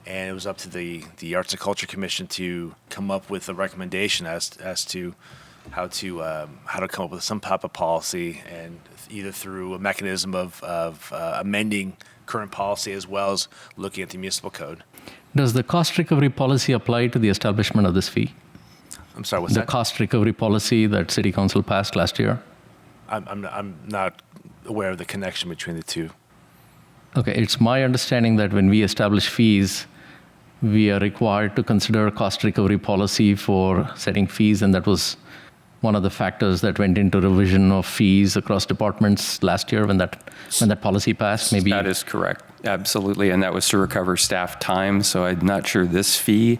And it was up to the Arts and Culture Commission to come up with a recommendation as to how to come up with some type of policy, and either through a mechanism of amending current policy as well as looking at the municipal code. Does the cost recovery policy apply to the establishment of this fee? I'm sorry, what's the that? The cost recovery policy that City Council passed last year? I'm not aware of the connection between the two. Okay, it's my understanding that when we establish fees, we are required to consider a cost recovery policy for setting fees, and that was one of the factors that went into revision of fees across departments last year when that policy passed. Maybe that is correct, absolutely, and that was to recover staff time. So I'm not sure this fee,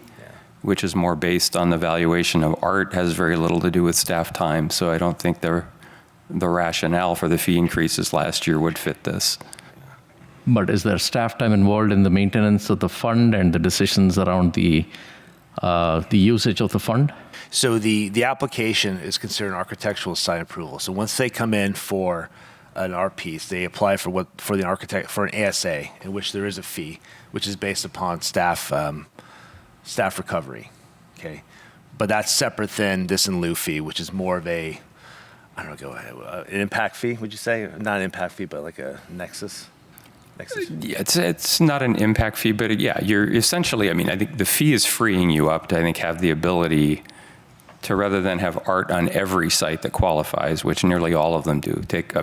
which is more based on the valuation of art, has very little to do with staff time. So I don't think the rationale for the fee increases last year would fit this. But is there staff time involved in the maintenance of the fund and the decisions around the usage of the fund? So the application is considered an architectural site approval. So once they come in for an art piece, they apply for an ASA, in which there is a fee, which is based upon staff recovery. Okay, but that's separate than this in lieu fee, which is more of an impact fee. Would you say not an impact fee, but like a nexus? Yeah, it's not an impact fee, but you're essentially, I think the fee is freeing you up to, have the ability to, rather than have art on every site that qualifies, which nearly all of them do. Take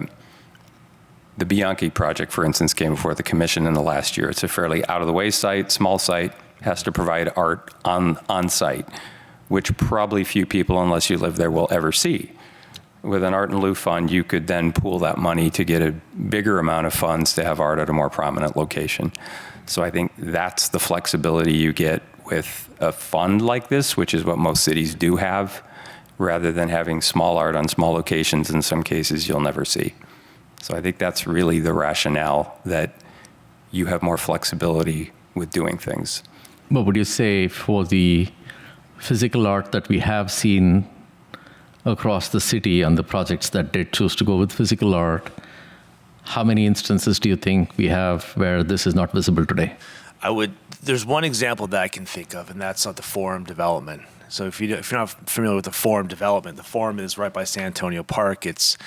the Bianchi project, for instance, came before the commission in the last year. It's a fairly out-of-the-way site, small site, has to provide art on site, which probably few people, unless you live there, will ever see. With an art in lieu fund, you could then pool that money to get a bigger amount of funds to have art at a more prominent location. So I think that's the flexibility you get with a fund like this, which is what most cities do have, rather than having small art on small locations in some cases you'll never see. So I think that's really the rationale, that you have more flexibility with doing things. But would you say for the physical art that we have seen across the city and the projects that did choose to go with physical art, how many instances do you think we have where this is not visible today? There's one example that I can think of, and that's not the Forum development. So if you're not familiar with the Forum development, the Forum is right by San Antonio Park. It's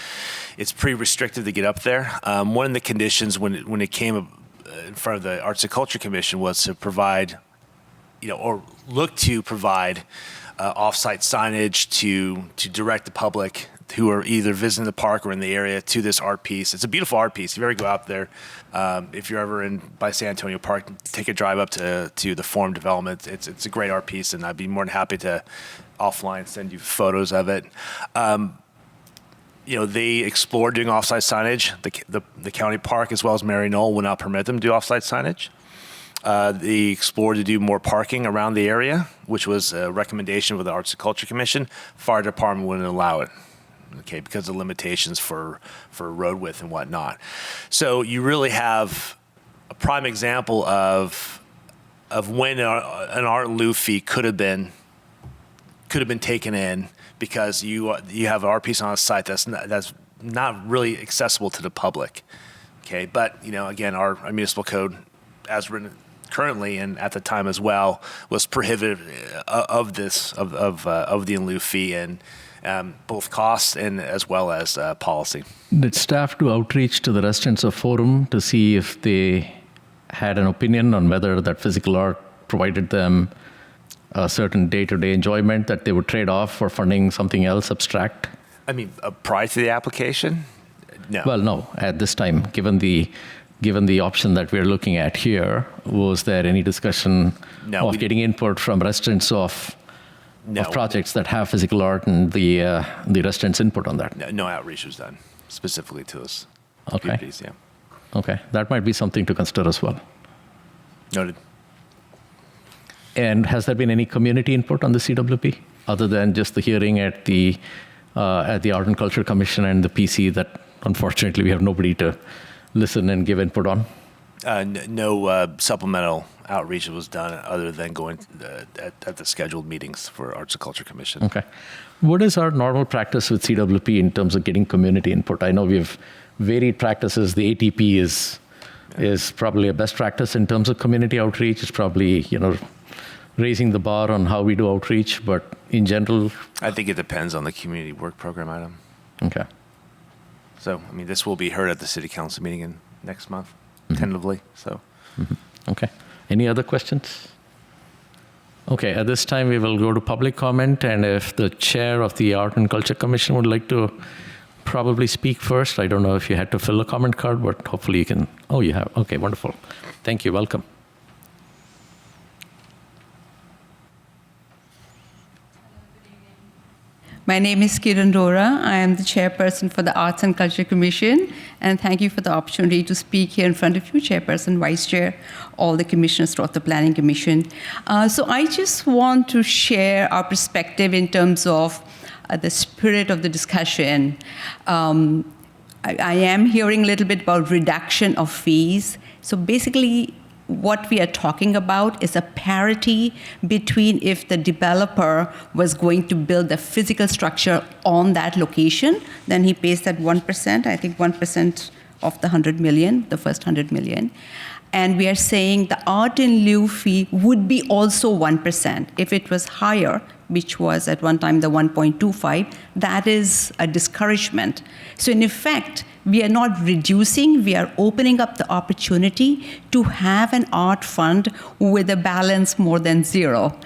pretty restrictive to get up there. One of the conditions when it came in front of the Arts and Culture Commission was to provide, or look to provide off-site signage to direct the public who are either visiting the park or in the area to this art piece. It's a beautiful art piece. If you ever go out there, if you're ever by San Antonio Park, take a drive up to the Forum development. It's a great art piece, and I'd be more than happy to offline send you photos of it. They explored doing off-site signage. The county park as well as Mary Knoll will not permit them to do off-site signage. They explored to do more parking around the area, which was a recommendation of the Arts and Culture Commission. Fire department wouldn't allow it, okay, because of limitations for road width and whatnot. So you really have a prime example of when an art in lieu fee could have been taken in, because you have an art piece on a site that's not really accessible to the public. Okay, but again, our municipal code, as written currently and at the time as well, was prohibitive of the in lieu fee, and both costs and as well as policy. Did staff do outreach to the residents of Forum to see if they had an opinion on whether that physical art provided them a certain day-to-day enjoyment that they would trade off for funding something else abstract? I mean, prior to the application, no. Well, no. At this time, given the option that we're looking at here, was there any discussion No, of getting input from residents of no, projects that have physical art and the residents' input on that? no outreach was done specifically to those Okay. communities. Yeah, Okay, that might be something to consider as well. noted. And has there been any community input on the CWP other than just the hearing at the Art and Culture Commission and the PC that unfortunately we have nobody to listen and give input on? No supplemental outreach was done other than going at the scheduled meetings for Arts and Culture Commission. Okay. What is our normal practice with CWP in terms of getting community input? I know we have varied practices. The ATP is probably a best practice in terms of community outreach. It's probably, raising the bar on how we do outreach, but in general. I think it depends on the community work program item. Okay. So, I mean, this will be heard at the city council meeting next month, tentatively. So, Okay. Any other questions? Okay, at this time we will go to public comment, and if the chair of the Art and Culture Commission would like to probably speak first. I don't know if you had to fill a comment card, but hopefully you can. Oh, you have. Okay, wonderful. Thank you. Welcome. My name is Kiran Dora. I am the chairperson for the Arts and Culture Commission, and thank you for the opportunity to speak here in front of you, chairperson, vice chair, all the commissioners throughout the Planning Commission. So I just want to share our perspective in terms of the spirit of the discussion. I am hearing a little bit about reduction of fees. So basically, what we are talking about is a parity between if the developer was going to build a physical structure on that location, then he pays that 1%, I think 1% of the 100 million, the first 100 million. And we are saying the art in lieu fee would be also 1%. If it was higher, which was at one time the 1.25, that is a discouragement. So in effect, we are not reducing, we are opening up the opportunity to have an art fund with a balance more than zero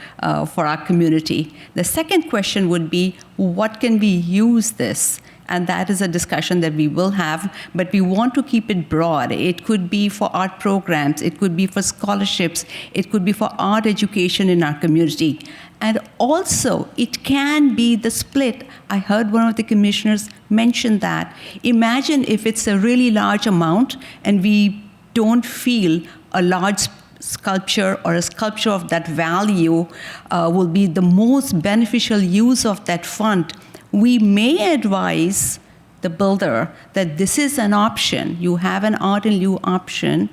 for our community. The second question would be, what can we use this? And that is a discussion that we will have, but we want to keep it broad. It could be for art programs, it could be for scholarships, it could be for art education in our community. And also, it can be the split. I heard one of the commissioners mention that. Imagine if it's a really large amount and we don't feel a large sculpture or a sculpture of that value will be the most beneficial use of that fund. We may advise the builder that this is an option. You have an art in lieu option,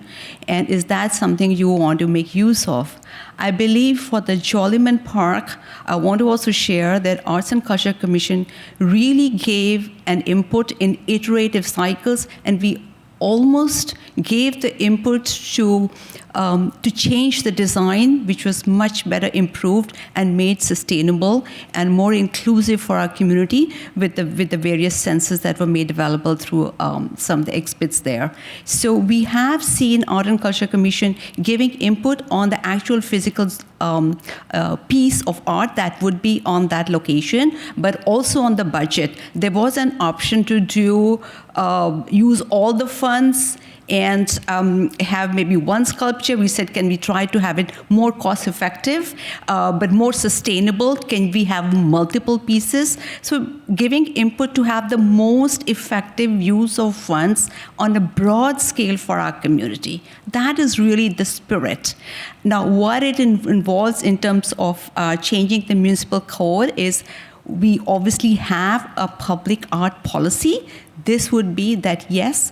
and is that something you want to make use of? I believe for the Jollyman Park, I want to also share that Arts and Culture Commission really gave an input in iterative cycles, and we almost gave the input to change the design, which was much better improved and made sustainable and more inclusive for our community with the various senses that were made available through some of the exhibits there. So we have seen Art and Culture Commission giving input on the actual physical piece of art that would be on that location, but also on the budget. There was an option to do use all the funds and have maybe one sculpture. We said, can we try to have it more cost effective, but more sustainable? Can we have multiple pieces? So giving input to have the most effective use of funds on a broad scale for our community. That is really the spirit. Now, what it involves in terms of changing the municipal code is we obviously have a public art policy. This would be that, yes,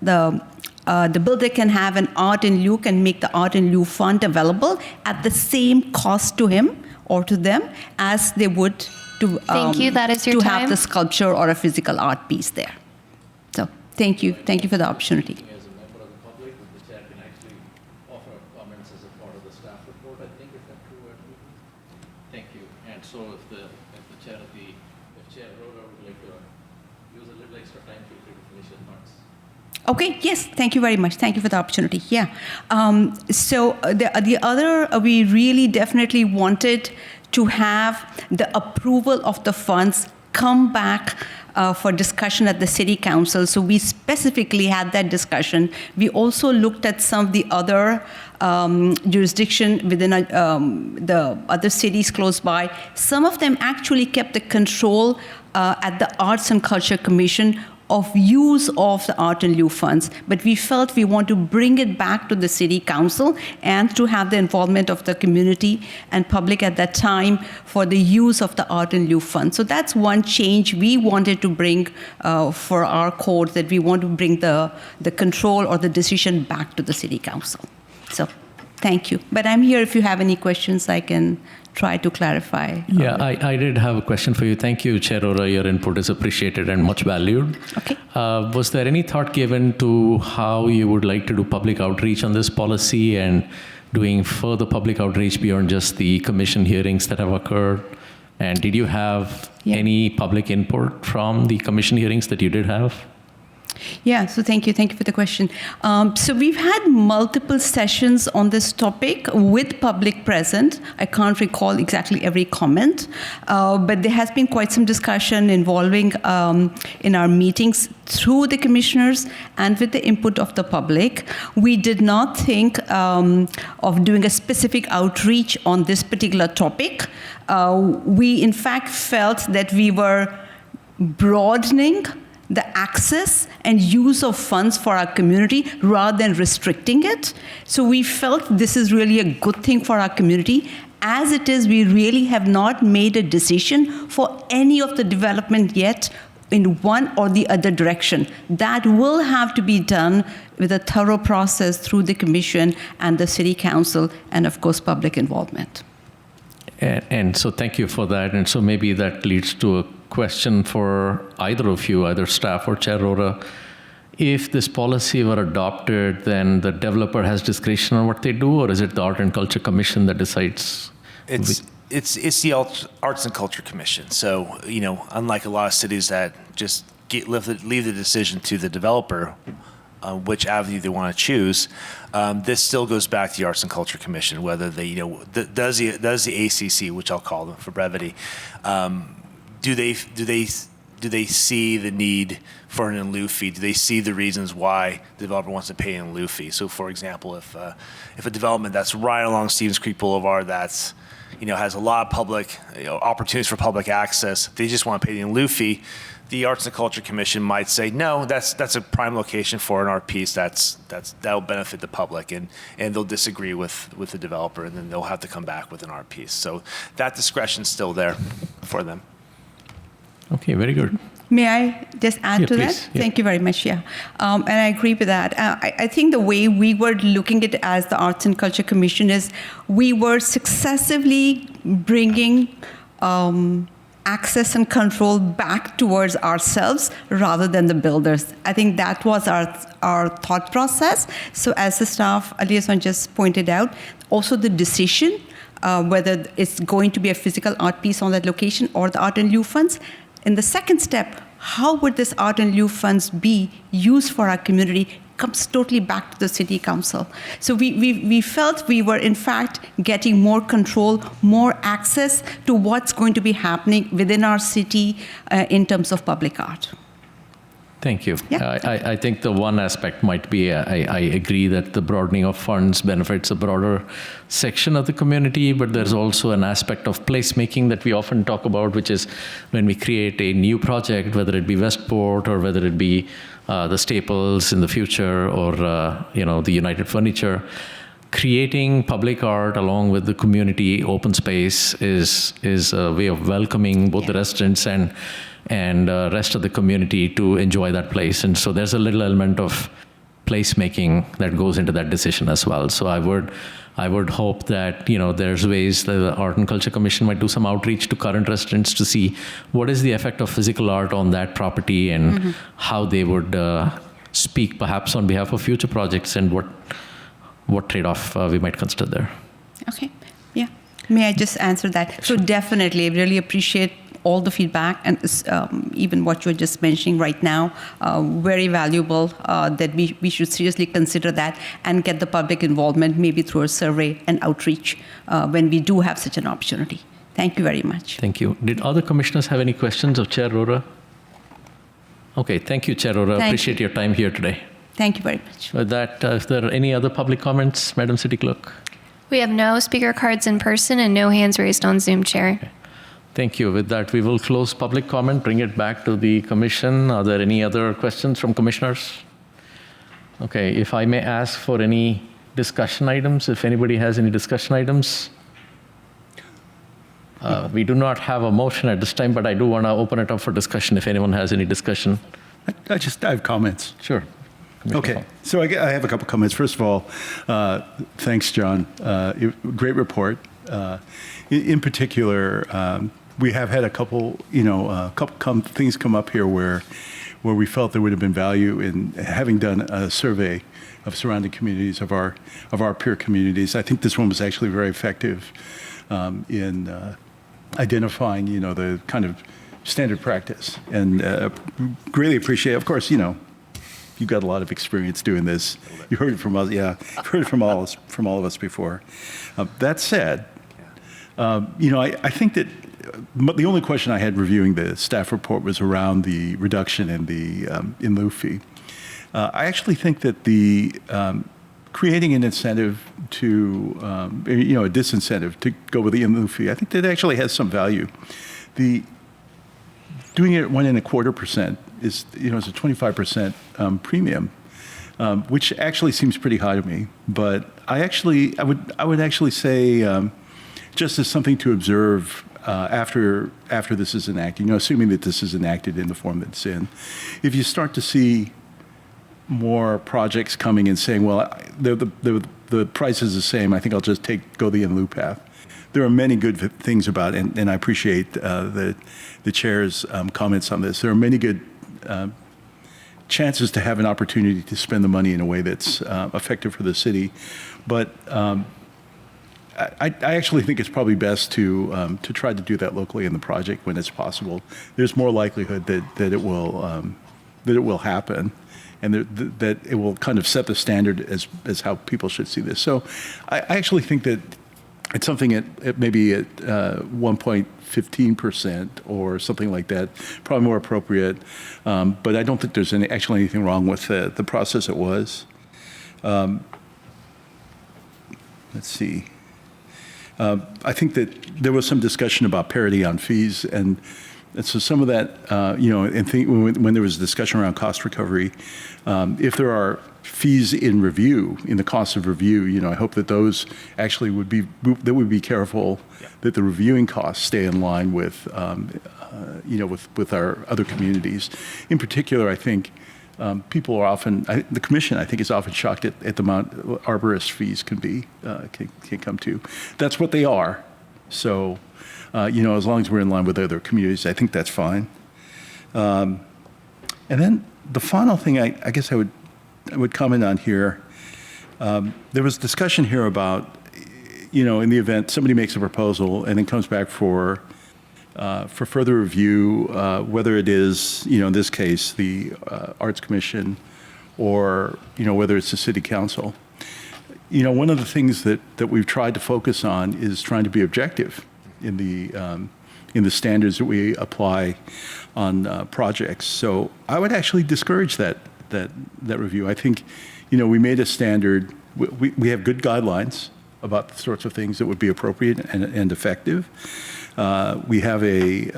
the builder can have an art in lieu, can make the art in lieu fund available at the same cost to him or to them as they would to Thank you. That is your to time. have the sculpture or a physical art piece there. So thank you for the opportunity. As a member of the public, the chair can actually offer comments as a part of the staff report. I think is that true? Thank you. And so if the chair of the Chair Rhoda would like to use a little extra time, feel free to finish your thoughts. Okay, yes, thank you very much. Thank you for the opportunity. Yeah. The other, we really definitely wanted to have the approval of the funds come back for discussion at the city council. So we specifically had that discussion. We also looked at some of the other jurisdiction within the other cities close by. Some of them actually kept the control at the Arts and Culture Commission of use of the art and lieu funds, but we felt we want to bring it back to the city council and to have the involvement of the community and public at that time for the use of the art and lieu funds. So that's one change we wanted to bring for our code, that we want to bring the control or the decision back to the city council. So thank you. But I'm here if you have any questions, I can try to clarify. Yeah, I did have a question for you. Thank you, Chair Ora. Your input is appreciated and much valued. Okay. Was there any thought given to how you would like to do public outreach on this policy and doing further public outreach beyond just the commission hearings that have occurred? And did you have any public input from the commission hearings that you did have? Yeah, so thank you for the question. So we've had multiple sessions on this topic with public present. I can't recall exactly every comment, but there has been quite some discussion involving in our meetings through the commissioners and with the input of the public. We did not think of doing a specific outreach on this particular topic. We in fact felt that we were broadening the access and use of funds for our community rather than restricting it. So we felt this is really a good thing for our community. As it is, we really have not made a decision for any of the development yet in one or the other direction. That will have to be done with a thorough process through the commission and the city council and of course public involvement. And so thank you for that. And so maybe that leads to a question for either of you, either staff or Chair Ora. If this policy were adopted, then the developer has discretion on what they do, or is it the Art and Culture Commission that decides? It's the Arts and Culture Commission. So, unlike a lot of cities that just leave the decision to the developer, which avenue they want to choose, this still goes back to the Arts and Culture Commission, whether they, does the ACC, which I'll call them for brevity, do they see the need for an in lieu fee? Do they see the reasons why the developer wants to pay an in lieu fee? So, for example, if a development that's right along Stevens Creek Boulevard that's has a lot of public opportunities for public access, they just want to pay the in lieu fee. The Arts and Culture Commission might say, no, that's a prime location for an art piece. That'll benefit the public, and they'll disagree with the developer, and then they'll have to come back with an art piece. So that discretion's still there for them. Okay, very good. May I just add to please. that? Thank you very much. Yeah, and I agree with that. I think the way we were looking at it as the Arts and Culture Commission is we were successively bringing access and control back towards ourselves rather than the builders. I think that was our thought process. So as the staff liaison just pointed out, also the decision whether it's going to be a physical art piece on that location or the art and lieu funds. In the second step, how would this art and lieu funds be used for our community comes totally back to the city council. So we felt we were in fact getting more control, more access to what's going to be happening within our city in terms of public art. Thank you. Yeah. I think the one aspect might be, I agree that the broadening of funds benefits a broader section of the community, but there's also an aspect of placemaking that we often talk about, which is when we create a new project, whether it be Westport or whether it be the Staples in the future or the United Furniture, creating public art along with the community open space is a way of welcoming both the residents and rest of the community to enjoy that place. And so there's a little element of placemaking that goes into that decision as well. So I would hope that there's ways that the Art and Culture Commission might do some outreach to current residents to see what is the effect of physical art on that property and how they would speak perhaps on behalf of future projects and what trade-off we might consider there. Okay, yeah. May I just answer that? So definitely, I really appreciate all the feedback and even what you're just mentioning right now, very valuable that we should seriously consider that and get the public involvement, maybe through a survey and outreach when we do have such an opportunity. Thank you very much. Thank you. Did other commissioners have any questions of Chair Rora? Okay, thank you, Chair Rora. Appreciate your time here today. Thank you very much. With that, is there any other public comments, Madam City Clerk? We have no speaker cards in person and no hands raised on Zoom, Chair. Okay. Thank you. With that, we will close public comment, bring it back to the commission. Are there any other questions from commissioners? Okay, if I may ask for any discussion items, if anybody has any discussion items. We do not have a motion at this time, but I do want to open it up for discussion if anyone has any discussion. I have comments. Sure. Okay, so I have a couple comments. First of all, thanks, John. Great report. In particular, we have had a couple things come up here where we felt there would have been value in having done a survey of surrounding communities of our peer communities. I think this one was actually very effective in identifying, the kind of standard practice, and greatly appreciate. Of course, you've got a lot of experience doing this. You heard it from us, yeah. You've heard it from all of us before. That said, I think that the only question I had reviewing the staff report was around the reduction in the in lieu fee. I actually think that the creating an incentive to, a disincentive to go with the in lieu fee, I think that actually has some value. Doing it at 1.25% is a 25% premium, which actually seems pretty high to me. But I would actually say, just as something to observe after this is enacted, assuming that this is enacted in the form that it's in, if you start to see more projects coming and saying, well, the price is the same, I think I'll just go the in lieu path. There are many good things about it, and I appreciate the chair's comments on this. There are many good chances to have an opportunity to spend the money in a way that's effective for the city. But I actually think it's probably best to try to do that locally in the project when it's possible. There's more likelihood that it will happen, and that it will kind of set the standard as how people should see this. So I actually think that it's something at maybe at 1.15% or something like that, probably more appropriate. But I don't think there's actually anything wrong with the process it was. Let's see. I think that there was some discussion about parity on fees, and so some of that, when there was discussion around cost recovery, if there are fees in review, in the cost of review, I hope that those actually would be careful that the reviewing costs stay in line with, with our other communities. In particular, I think people are often, the commission, I think, is often shocked at the amount arborist fees can come to. That's what they are. So, as long as we're in line with other communities, I think that's fine. And then the final thing I guess I would comment on here, there was discussion here about, in the event somebody makes a proposal and then comes back for further review, whether it is, in this case, the Arts Commission or, whether it's the City Council. One of the things that we've tried to focus on is trying to be objective in the standards that we apply on projects. So I would actually discourage that review. I think, we made a standard. We have good guidelines about the sorts of things that would be appropriate and effective. We have a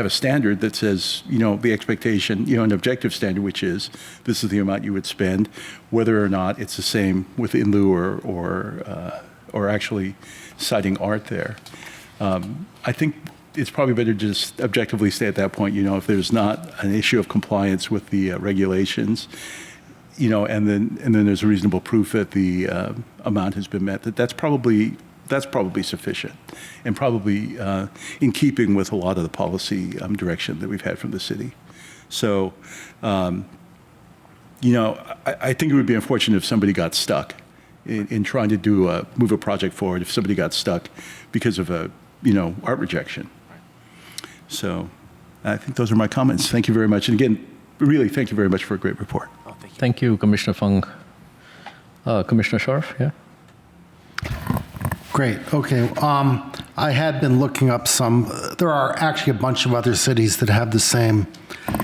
standard that says, the expectation, an objective standard, which is this is the amount you would spend, whether or not it's the same with in lieu or actually citing art there. I think it's probably better to just objectively say at that point, if there's not an issue of compliance with the regulations, and then there's a reasonable proof that the amount has been met, that's probably sufficient, and probably in keeping with a lot of the policy direction that we've had from the city. So, I think it would be unfortunate if somebody got stuck in trying to move a project forward. If somebody got stuck because of art rejection, So I think those are my comments. Thank you very much. And again, really, thank you very much for a great report. Oh, thank you. Thank you, Commissioner Fung. Commissioner Scharf, yeah? Great. Okay. I had been looking up some. There are actually a bunch of other cities that have the same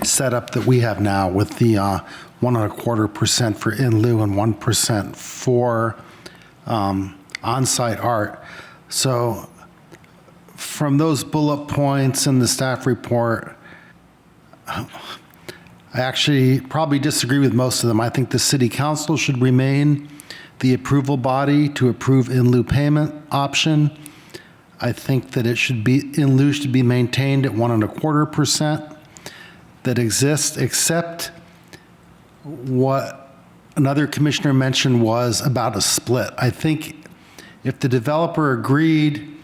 setup that we have now, with the 1.25% for in lieu and 1% for on-site art. So from those bullet points in the staff report, I actually probably disagree with most of them. I think the city council should remain the approval body to approve in lieu payment option. I think that it should be, in lieu should be maintained at 1.25% that exists, except what another commissioner mentioned was about a split. I think if the developer agreed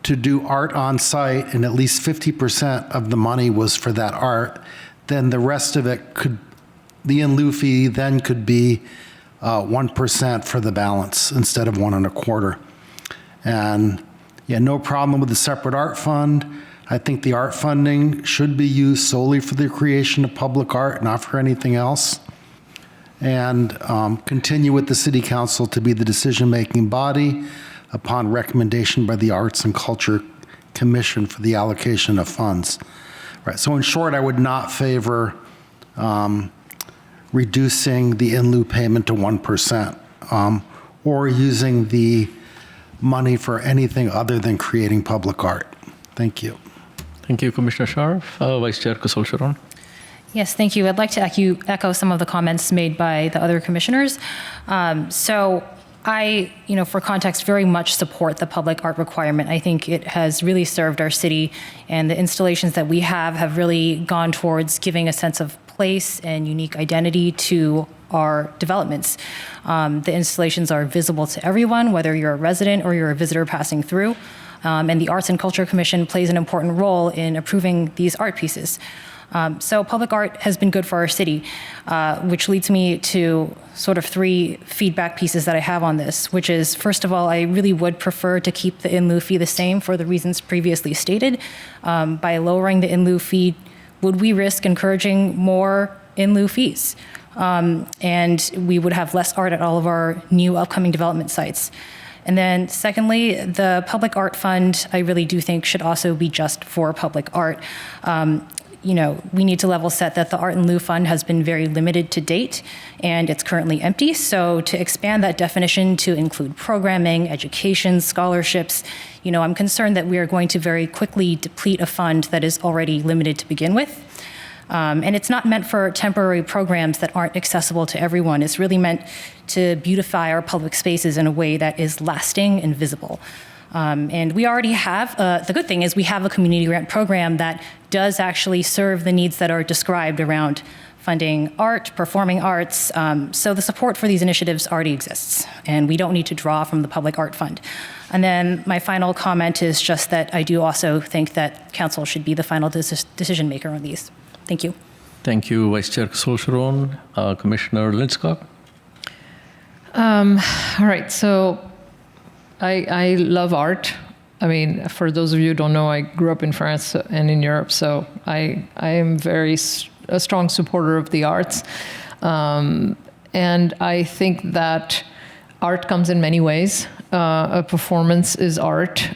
to do art on site and at least 50% of the money was for that art, then the rest of it could, the in lieu fee then could be 1% for the balance instead of 1.25%. And yeah, no problem with the separate art fund. I think the art funding should be used solely for the creation of public art, not for anything else. And continue with the city council to be the decision-making body upon recommendation by the Arts and Culture Commission for the allocation of funds. Right. So in short, I would not favor reducing the in lieu payment to 1%, or using the money for anything other than creating public art. Thank you. Thank you, Commissioner Scharf. Vice Chair Kusal-Sharon. Yes, thank you. I'd like to echo some of the comments made by the other commissioners. So I, for context, very much support the public art requirement. I think it has really served our city, and the installations that we have really gone towards giving a sense of place and unique identity to our developments. The installations are visible to everyone, whether you're a resident or you're a visitor passing through. And the Arts and Culture Commission plays an important role in approving these art pieces. So public art has been good for our city, which leads me to sort of three feedback pieces that I have on this, which is, first of all, I really would prefer to keep the in lieu fee the same for the reasons previously stated. By lowering the in lieu fee, would we risk encouraging more in lieu fees? And we would have less art at all of our new upcoming development sites. And then secondly, the public art fund, I really do think should also be just for public art. We need to level set that the Art in Lieu Fund has been very limited to date, and it's currently empty. So to expand that definition to include programming, education, scholarships, I'm concerned that we are going to very quickly deplete a fund that is already limited to begin with. And it's not meant for temporary programs that aren't accessible to everyone. It's really meant to beautify our public spaces in a way that is lasting and visible. And we already have, the good thing is we have a community grant program that does actually serve the needs that are described around funding art, performing arts. So the support for these initiatives already exists, and we don't need to draw from the public art fund. And then my final comment is just that I do also think that council should be the final decision maker on these. Thank you. Thank you, Vice Chair Kusal-Sharon. Commissioner Linscott. All right, so I love art. I mean, for those of you who don't know, I grew up in France and in Europe, so I am a strong supporter of the arts. And I think that art comes in many ways. A performance is art.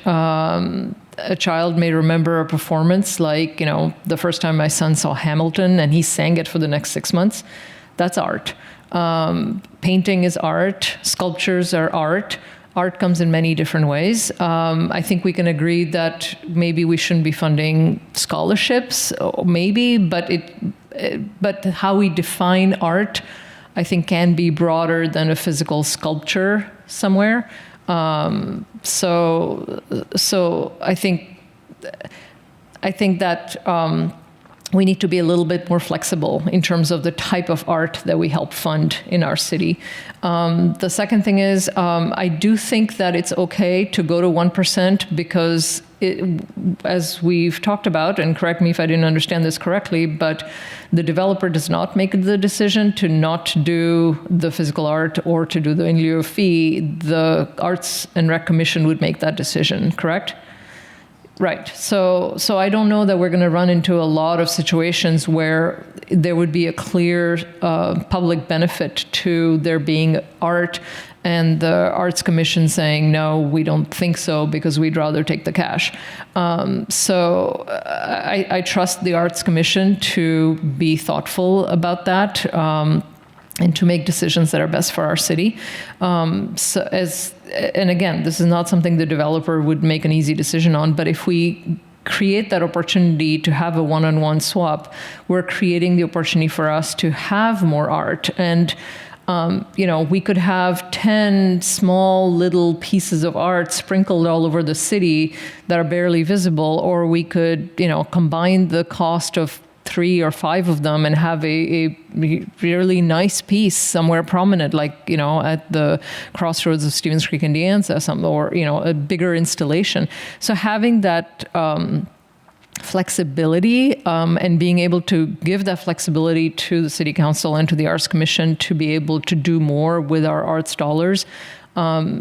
A child may remember a performance like, the first time my son saw Hamilton and he sang it for the next 6 months. That's art. Painting is art. Sculptures are art. Art comes in many different ways. I think we can agree that maybe we shouldn't be funding scholarships, maybe, but how we define art, I think, can be broader than a physical sculpture somewhere. So I think that we need to be a little bit more flexible in terms of the type of art that we help fund in our city. The second thing is, I do think that it's okay to go to 1% because, as we've talked about, and correct me if I didn't understand this correctly, but the developer does not make the decision to not do the physical art or to do the in lieu fee. The Arts and Rec Commission would make that decision, correct? Right. So I don't know that we're going to run into a lot of situations where there would be a clear public benefit to there being art and the Arts Commission saying, no, we don't think so because we'd rather take the cash. So I trust the Arts Commission to be thoughtful about that. And to make decisions that are best for our city. And again, this is not something the developer would make an easy decision on, but if we create that opportunity to have a one-on-one swap, we're creating the opportunity for us to have more art. And we could have 10 small little pieces of art sprinkled all over the city that are barely visible, or we could, combine the cost of 3 or 5 of them and have a really nice piece somewhere prominent, like, at the crossroads of Stevens Creek and De Anza, or, a bigger installation. So having that flexibility and being able to give that flexibility to the City Council and to the Arts Commission to be able to do more with our arts dollars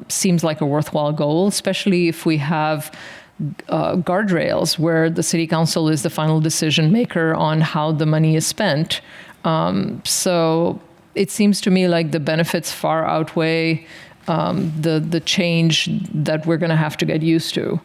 seems like a worthwhile goal, especially if we have guardrails where the City Council is the final decision maker on how the money is spent. So it seems to me like the benefits far outweigh the change that we're going to have to get used to.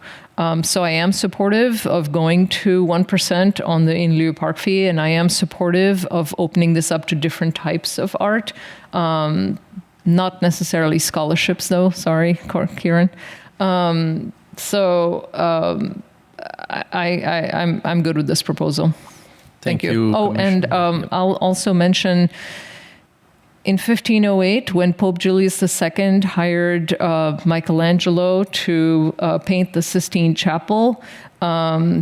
So I am supportive of going to 1% on the in lieu park fee, and I am supportive of opening this up to different types of art. Not necessarily scholarships, though. Sorry, Kieran. So I'm good with this proposal. Thank you. Oh, and I'll also mention in 1508, when Pope Julius II hired Michelangelo to paint the Sistine Chapel,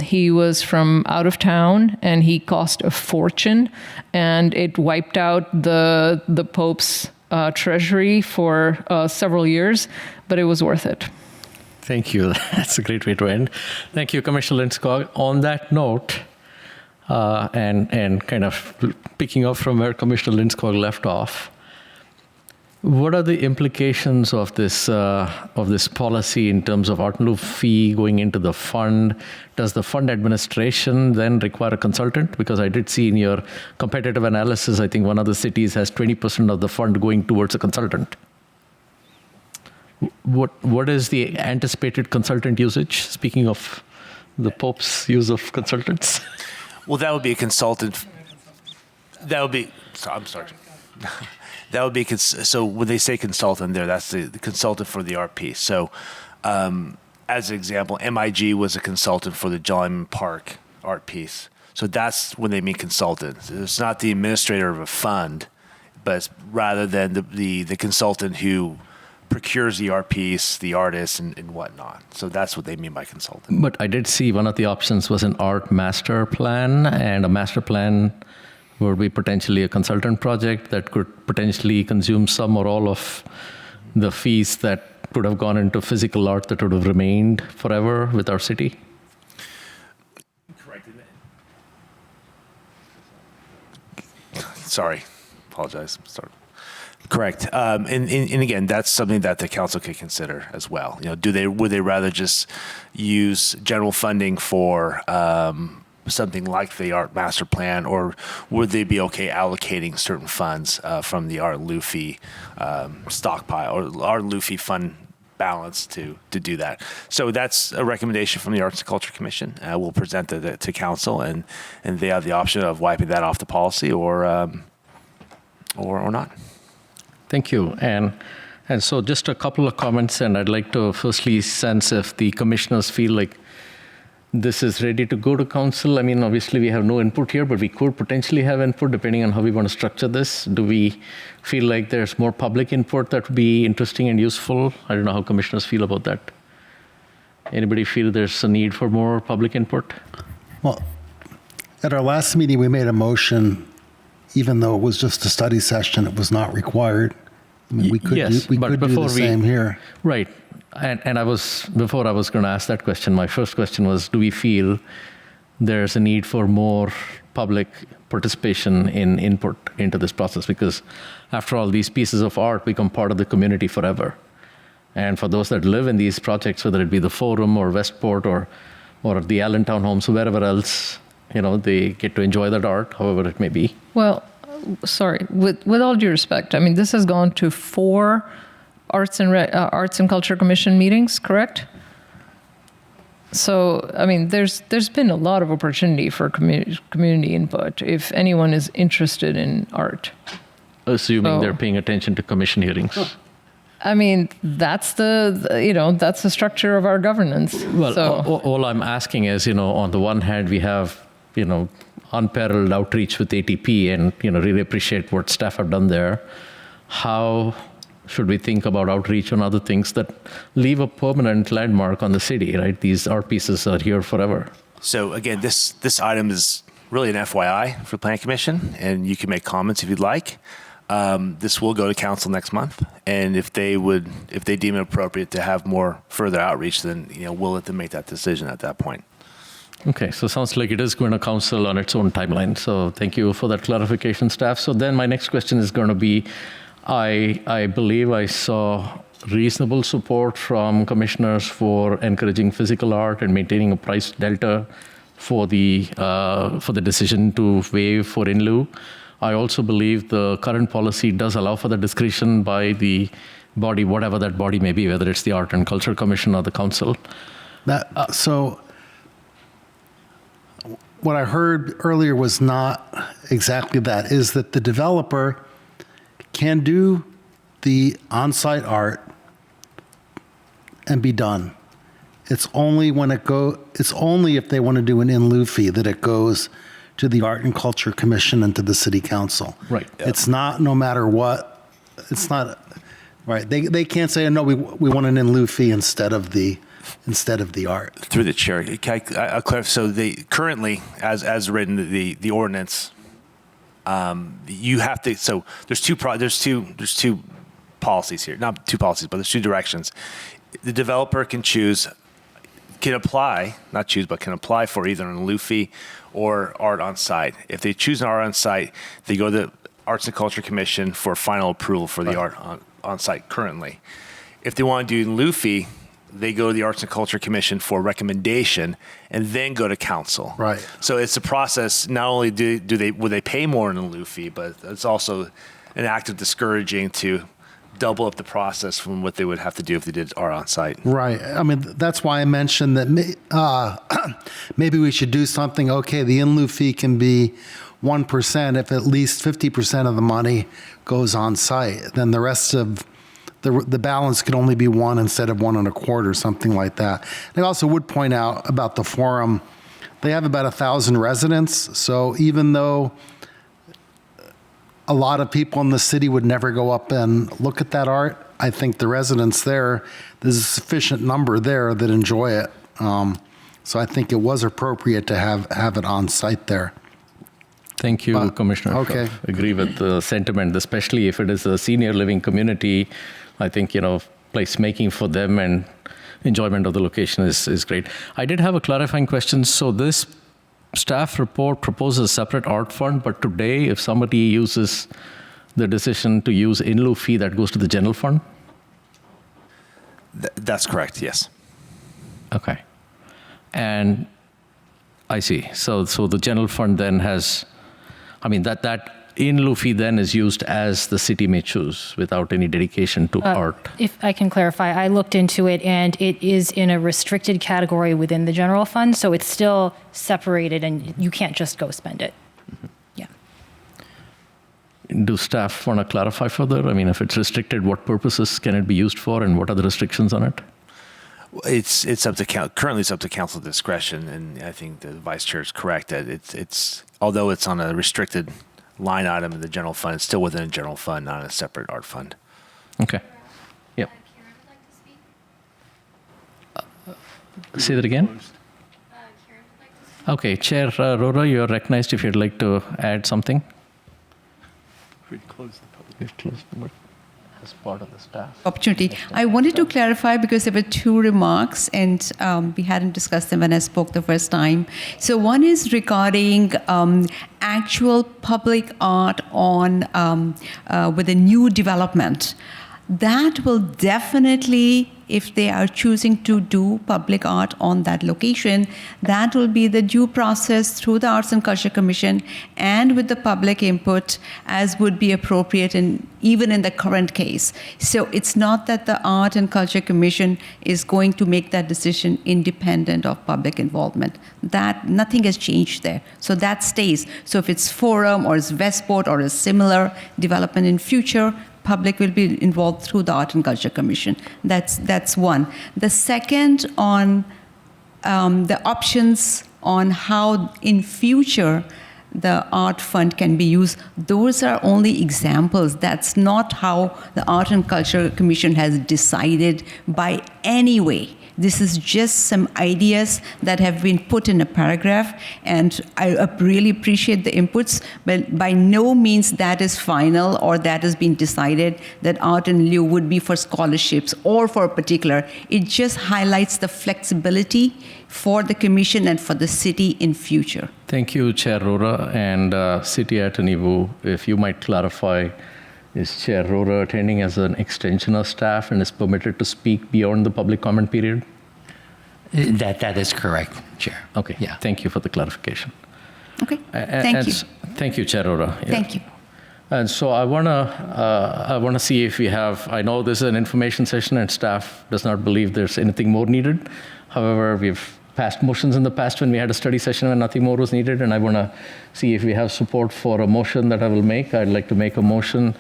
he was from out of town and he cost a fortune, and it wiped out the Pope's treasury for several years, but it was worth it. Thank you. That's a great way to end. Thank you, Commissioner Lindskog. On that note, and kind of picking up from where Commissioner Lindskog left off, what are the implications of this policy in terms of art in lieu fee going into the fund? Does the fund administration then require a consultant? Because I did see in your competitive analysis, I think one of the cities has 20% of the fund going towards a consultant. What is the anticipated consultant usage? Speaking of the Pope's use of consultants. Well, that would be a consultant. That would be. I'm sorry. That would be so. When they say consultant, that's the consultant for the art piece. So, as an example, MIG was a consultant for the John Park art piece. So that's when they mean consultant. It's not the administrator of a fund, but it's rather than the consultant who procures the art piece, the artist, and whatnot. So that's what they mean by consultant. But I did see one of the options was an art master plan, and a master plan would be potentially a consultant project that could potentially consume some or all of the fees that would have gone into physical art that would have remained forever with our city. Correct. Sorry, apologize. Sorry. Correct. And again, that's something that the council could consider as well. Would they rather just use general funding for something like the art master plan, or would they be okay allocating certain funds from the art in lieu fee stockpile or art in lieu fee fund balance to do that? So that's a recommendation from the Arts and Culture Commission. We'll present it to council, and they have the option of wiping that off the policy or not. Thank you. And so just a couple of comments, and I'd like to firstly sense if the commissioners feel like this is ready to go to council. I mean, obviously we have no input here, but we could potentially have input depending on how we want to structure this. Do we feel like there's more public input that would be interesting and useful? I don't know how commissioners feel about that. Anybody feel there's a need for more public input? Well, at our last meeting, we made a motion. Even though it was just a study session, it was not required. I mean, we could do the same here. Right. And before I was going to ask that question, my first question was, do we feel there's a need for more public participation in input into this process? Because after all, these pieces of art become part of the community forever. And for those that live in these projects, whether it be the Forum or Westport or or the Allentown homes, wherever else, they get to enjoy that art, however it may be. Well, sorry, with all due respect, I mean, this has gone to 4 Arts and Culture Commission meetings, correct? So, I mean, there's been a lot of opportunity for community input if anyone is interested in art. Assuming they're paying attention to commission hearings. I mean, that's that's the structure of our governance. Well, so. all I'm asking is, on the one hand, we have, unparalleled outreach with ATP and, really appreciate what staff have done there. How should we think about outreach on other things that leave a permanent landmark on the city, right? These art pieces are here forever. So again, this item is really an FYI for the Planning Commission, and you can make comments if you'd like. This will go to council next month, and if they deem it appropriate to have more further outreach, then we'll let them make that decision at that point. Okay, so sounds like it is going to council on its own timeline. So thank you for that clarification, staff. So then my next question is going to be, I believe I saw reasonable support from commissioners for encouraging physical art and maintaining a price delta for the decision to waive for in lieu. I also believe the current policy does allow for the discretion by the body, whatever that body may be, whether it's the Art and Culture Commission or the council. So what I heard earlier was not exactly that, is that the developer can do the on-site art and be done. It's only if they want to do an in lieu fee that it goes to the Art and Culture Commission and to the City Council. Right. Yep. It's not no matter what. It's not right. They can't say no. We want an in lieu fee instead of the art. Through the chair, I'll clarify. So currently, as written, the ordinance, you have to. So there's two policies here. Not two policies, but there's 2 directions. The developer can apply for either an in lieu fee or art on site. If they choose an art on site, they go to the Arts and Culture Commission for final approval for the art on site currently. If they want to do in lieu fee, they go to the Arts and Culture Commission for recommendation and then go to council. Right. So it's a process. Not only would they pay more in a lieu fee, but it's also an act of discouraging to double up the process from what they would have to do if they did art on site. Right. I mean, that's why I mentioned that maybe we should do something. Okay, the in lieu fee can be 1% if at least 50% of the money goes on site. Then the rest of the balance could only be 1 instead of 1 1/4, something like that. And I also would point out about the forum, they have about 1,000 residents. So even though a lot of people in the city would never go up and look at that art, I think the residents there's a sufficient number there that enjoy it. So I think it was appropriate to have it on site there. Thank you, Commissioner. Okay. I agree with the sentiment, especially if it is a senior living community. I think, place making for them and enjoyment of the location is great. I did have a clarifying question. So this staff report proposes a separate art fund, but today, if somebody uses the decision to use in lieu fee, that goes to the general fund? That's correct, yes. Okay. And I see. So the general fund then has, that in lieu fee then is used as the city may choose without any dedication to art. If I can clarify, I looked into it and it is in a restricted category within the general fund, so it's still separated and you can't just go spend it. Mm-hmm. Yeah. Do staff want to clarify further? If it's restricted, what purposes can it be used for and what are the restrictions on it? It's up to currently it's up to council discretion, and I think the vice chair is correct that it's although it's on a restricted line item in the general fund, it's still within a general fund, not a separate art fund. Okay. Yep. Say that again. Okay, Chair Rora, you are recognized if you'd like to add something. We'd close the public. We've closed the as part of the staff. Opportunity. I wanted to clarify because there were 2 remarks and we hadn't discussed them when I spoke the first time. So one is regarding actual public art with a new development. That will definitely if they are choosing to do public art on that location, that will be the due process through the Arts and Culture Commission and with the public input as would be appropriate even in the current case. So it's not that the Art and Culture Commission is going to make that decision independent of public involvement. That nothing has changed there. So that stays. So if it's Forum or it's Westport or a similar development in future, public will be involved through the Art and Culture Commission. That's one. The second on the options on how in future the art fund can be used, those are only examples. That's not how the Art and Culture Commission has decided by any way. This is just some ideas that have been put in a paragraph, and I really appreciate the inputs, but by no means that is final or that has been decided that art in lieu would be for scholarships or for a particular. It just highlights the flexibility for the commission and for the city in future. Thank you, Chair Rora, and City Attorney Wu, if you might clarify, is Chair Rora attending as an extension of staff and is permitted to speak beyond the public comment period? That is correct, Chair. Okay. Yeah. Thank you for the clarification. Okay. Thank you. Thank you, Chair Rora. Yeah. Thank you. And so I wanna see if we have. I know this is an information session, and staff does not believe there's anything more needed. However, we've passed motions in the past when we had a study session when nothing more was needed, and I want to see if we have support for a motion that I will make. I'd like to make a motion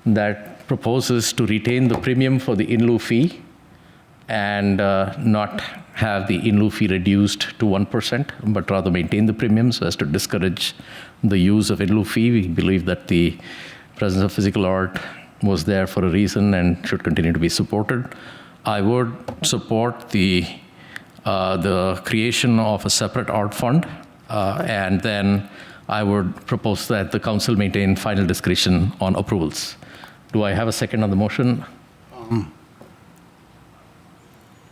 that proposes to retain the premium for the in lieu fee and not have the in lieu fee reduced to 1%, but rather maintain the premium so as to discourage the use of in lieu fee. We believe that the presence of physical art was there for a reason and should continue to be supported. I would support the creation of a separate art fund, and then I would propose that the council maintain final discretion on approvals. Do I have a second on the motion?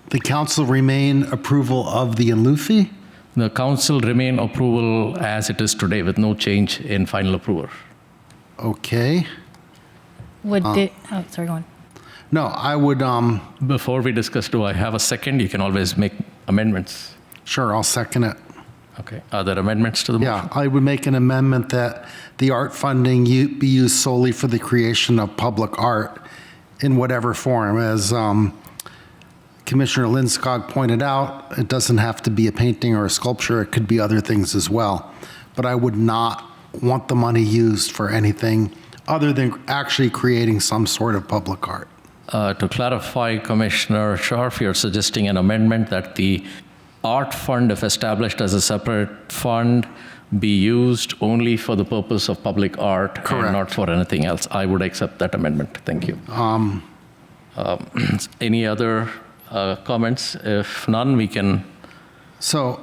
The council remain approval of the in lieu fee? The council remain approval as it is today with no change in final approval. Okay. Sorry, go on. No, I would, Before we discuss, do I have a second? You can always make amendments. sure, I'll second it. Okay. Are there amendments to the motion? Yeah, I would make an amendment that the art funding be used solely for the creation of public art in whatever form. As Commissioner Lindskog pointed out, it doesn't have to be a painting or a sculpture. It could be other things as well. But I would not want the money used for anything other than actually creating some sort of public art. To clarify, Commissioner Scharf, you're suggesting an amendment that the art fund, if established as a separate fund, be used only for the purpose of public art. Correct. And not for anything else. I would accept that amendment. Thank you. Any other comments? If none, we can. So,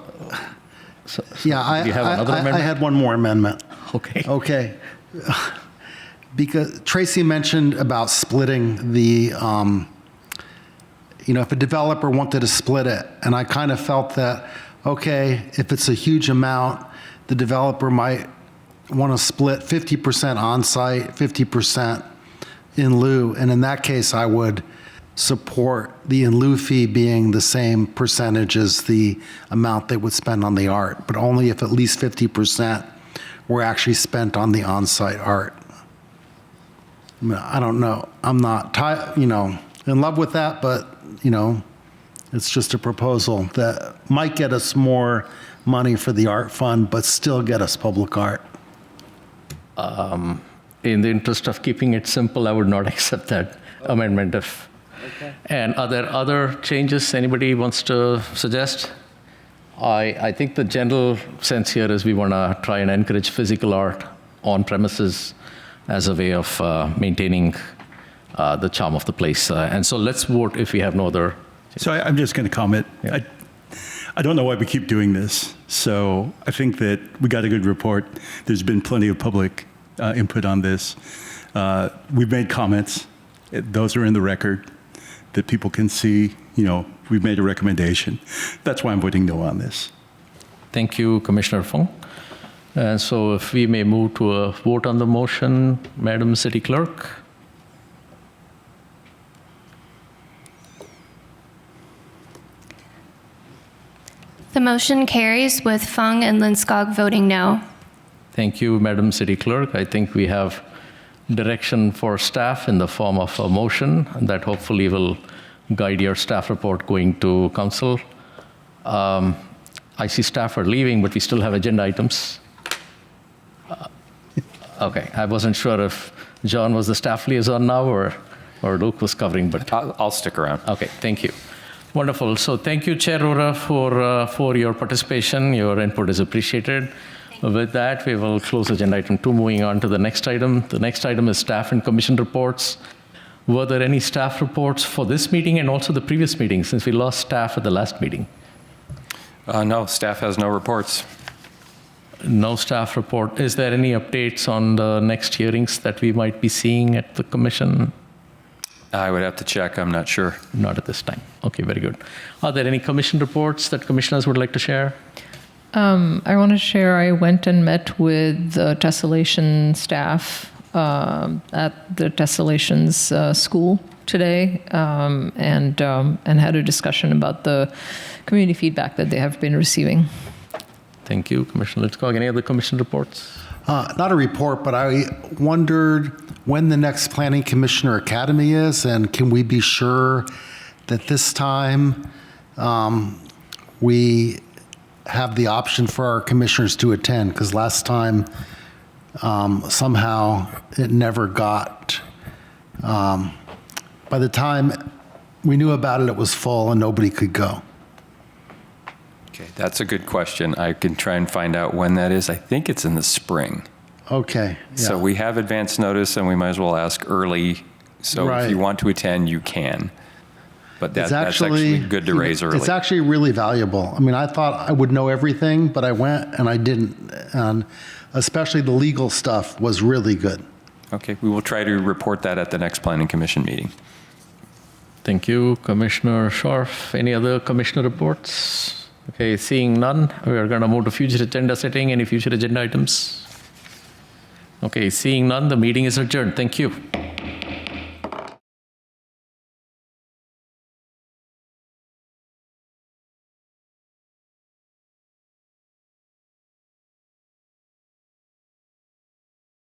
So, yeah, do you have another I amendment? had one more amendment. Okay. Okay. Because Tracy mentioned about splitting the, if a developer wanted to split it, and I kind of felt that, okay, if it's a huge amount, the developer might want to split 50% on-site, 50% in lieu, and in that case, I would support the in lieu fee being the same percentage as the amount they would spend on the art, but only if at least 50% were actually spent on the on-site art. I mean, I don't know. I'm not, in love with that, but, it's just a proposal that might get us more money for the art fund, but still get us public art. In the interest of keeping it simple, I would not accept that amendment. And are there other changes anybody wants to suggest? I think the general sense here is we want to try and encourage physical art on premises as a way of maintaining the charm of the place. And so let's vote if we have no other. So I'm just going to comment. Yeah. I don't know why we keep doing this. So I think that we got a good report. There's been plenty of public input on this. We've made comments. Those are in the record that people can see. We've made a recommendation. That's why I'm voting no on this. Thank you, Commissioner Fong. And so if we may move to a vote on the motion, Madam City Clerk. The motion carries with Fung and Linskog voting no. Thank you, Madam City Clerk. I think we have direction for staff in the form of a motion that hopefully will guide your staff report going to council. I see staff are leaving, but we still have agenda items. Okay, I wasn't sure if John was the staff liaison now or Luke was covering, but I'll stick around. okay, thank you. Wonderful. So thank you, Chair Rora, for your participation. Your input is appreciated. With that, we will close agenda item 2, moving on to the next item. The next item is staff and commission reports. Were there any staff reports for this meeting and also the previous meeting, since we lost staff at the last meeting? No, staff has no reports. No staff report. Is there any updates on the next hearings that we might be seeing at the commission? I would have to check. I'm not sure. Not at this time. Okay, very good. Are there any commission reports that commissioners would like to share? I want to share, I went and met with the tessellation staff at the tessellations school today and had a discussion about the community feedback that they have been receiving. Thank you, Commissioner Litskog. Any other commission reports? Not a report, but I wondered when the next Planning Commissioner Academy is, and can we be sure that this time we have the option for our commissioners to attend? Because last time, somehow it never got, by the time we knew about it, it was full and nobody could go. Okay, that's a good question. I can try and find out when that is. I think it's in the spring. Okay. Yeah. So we have advance notice, and we might as well ask early. So if you want to attend, you can. But that's actually good to raise early. It's actually really valuable. I mean, I thought I would know everything, but I went and I didn't. And especially the legal stuff was really good. Okay, we will try to report that at the next Planning Commission meeting. Thank you, Commissioner Scharf. Any other commissioner reports? Okay, seeing none, we are going to move to future agenda setting. Any future agenda items? Okay, seeing none, the meeting is adjourned. Thank you.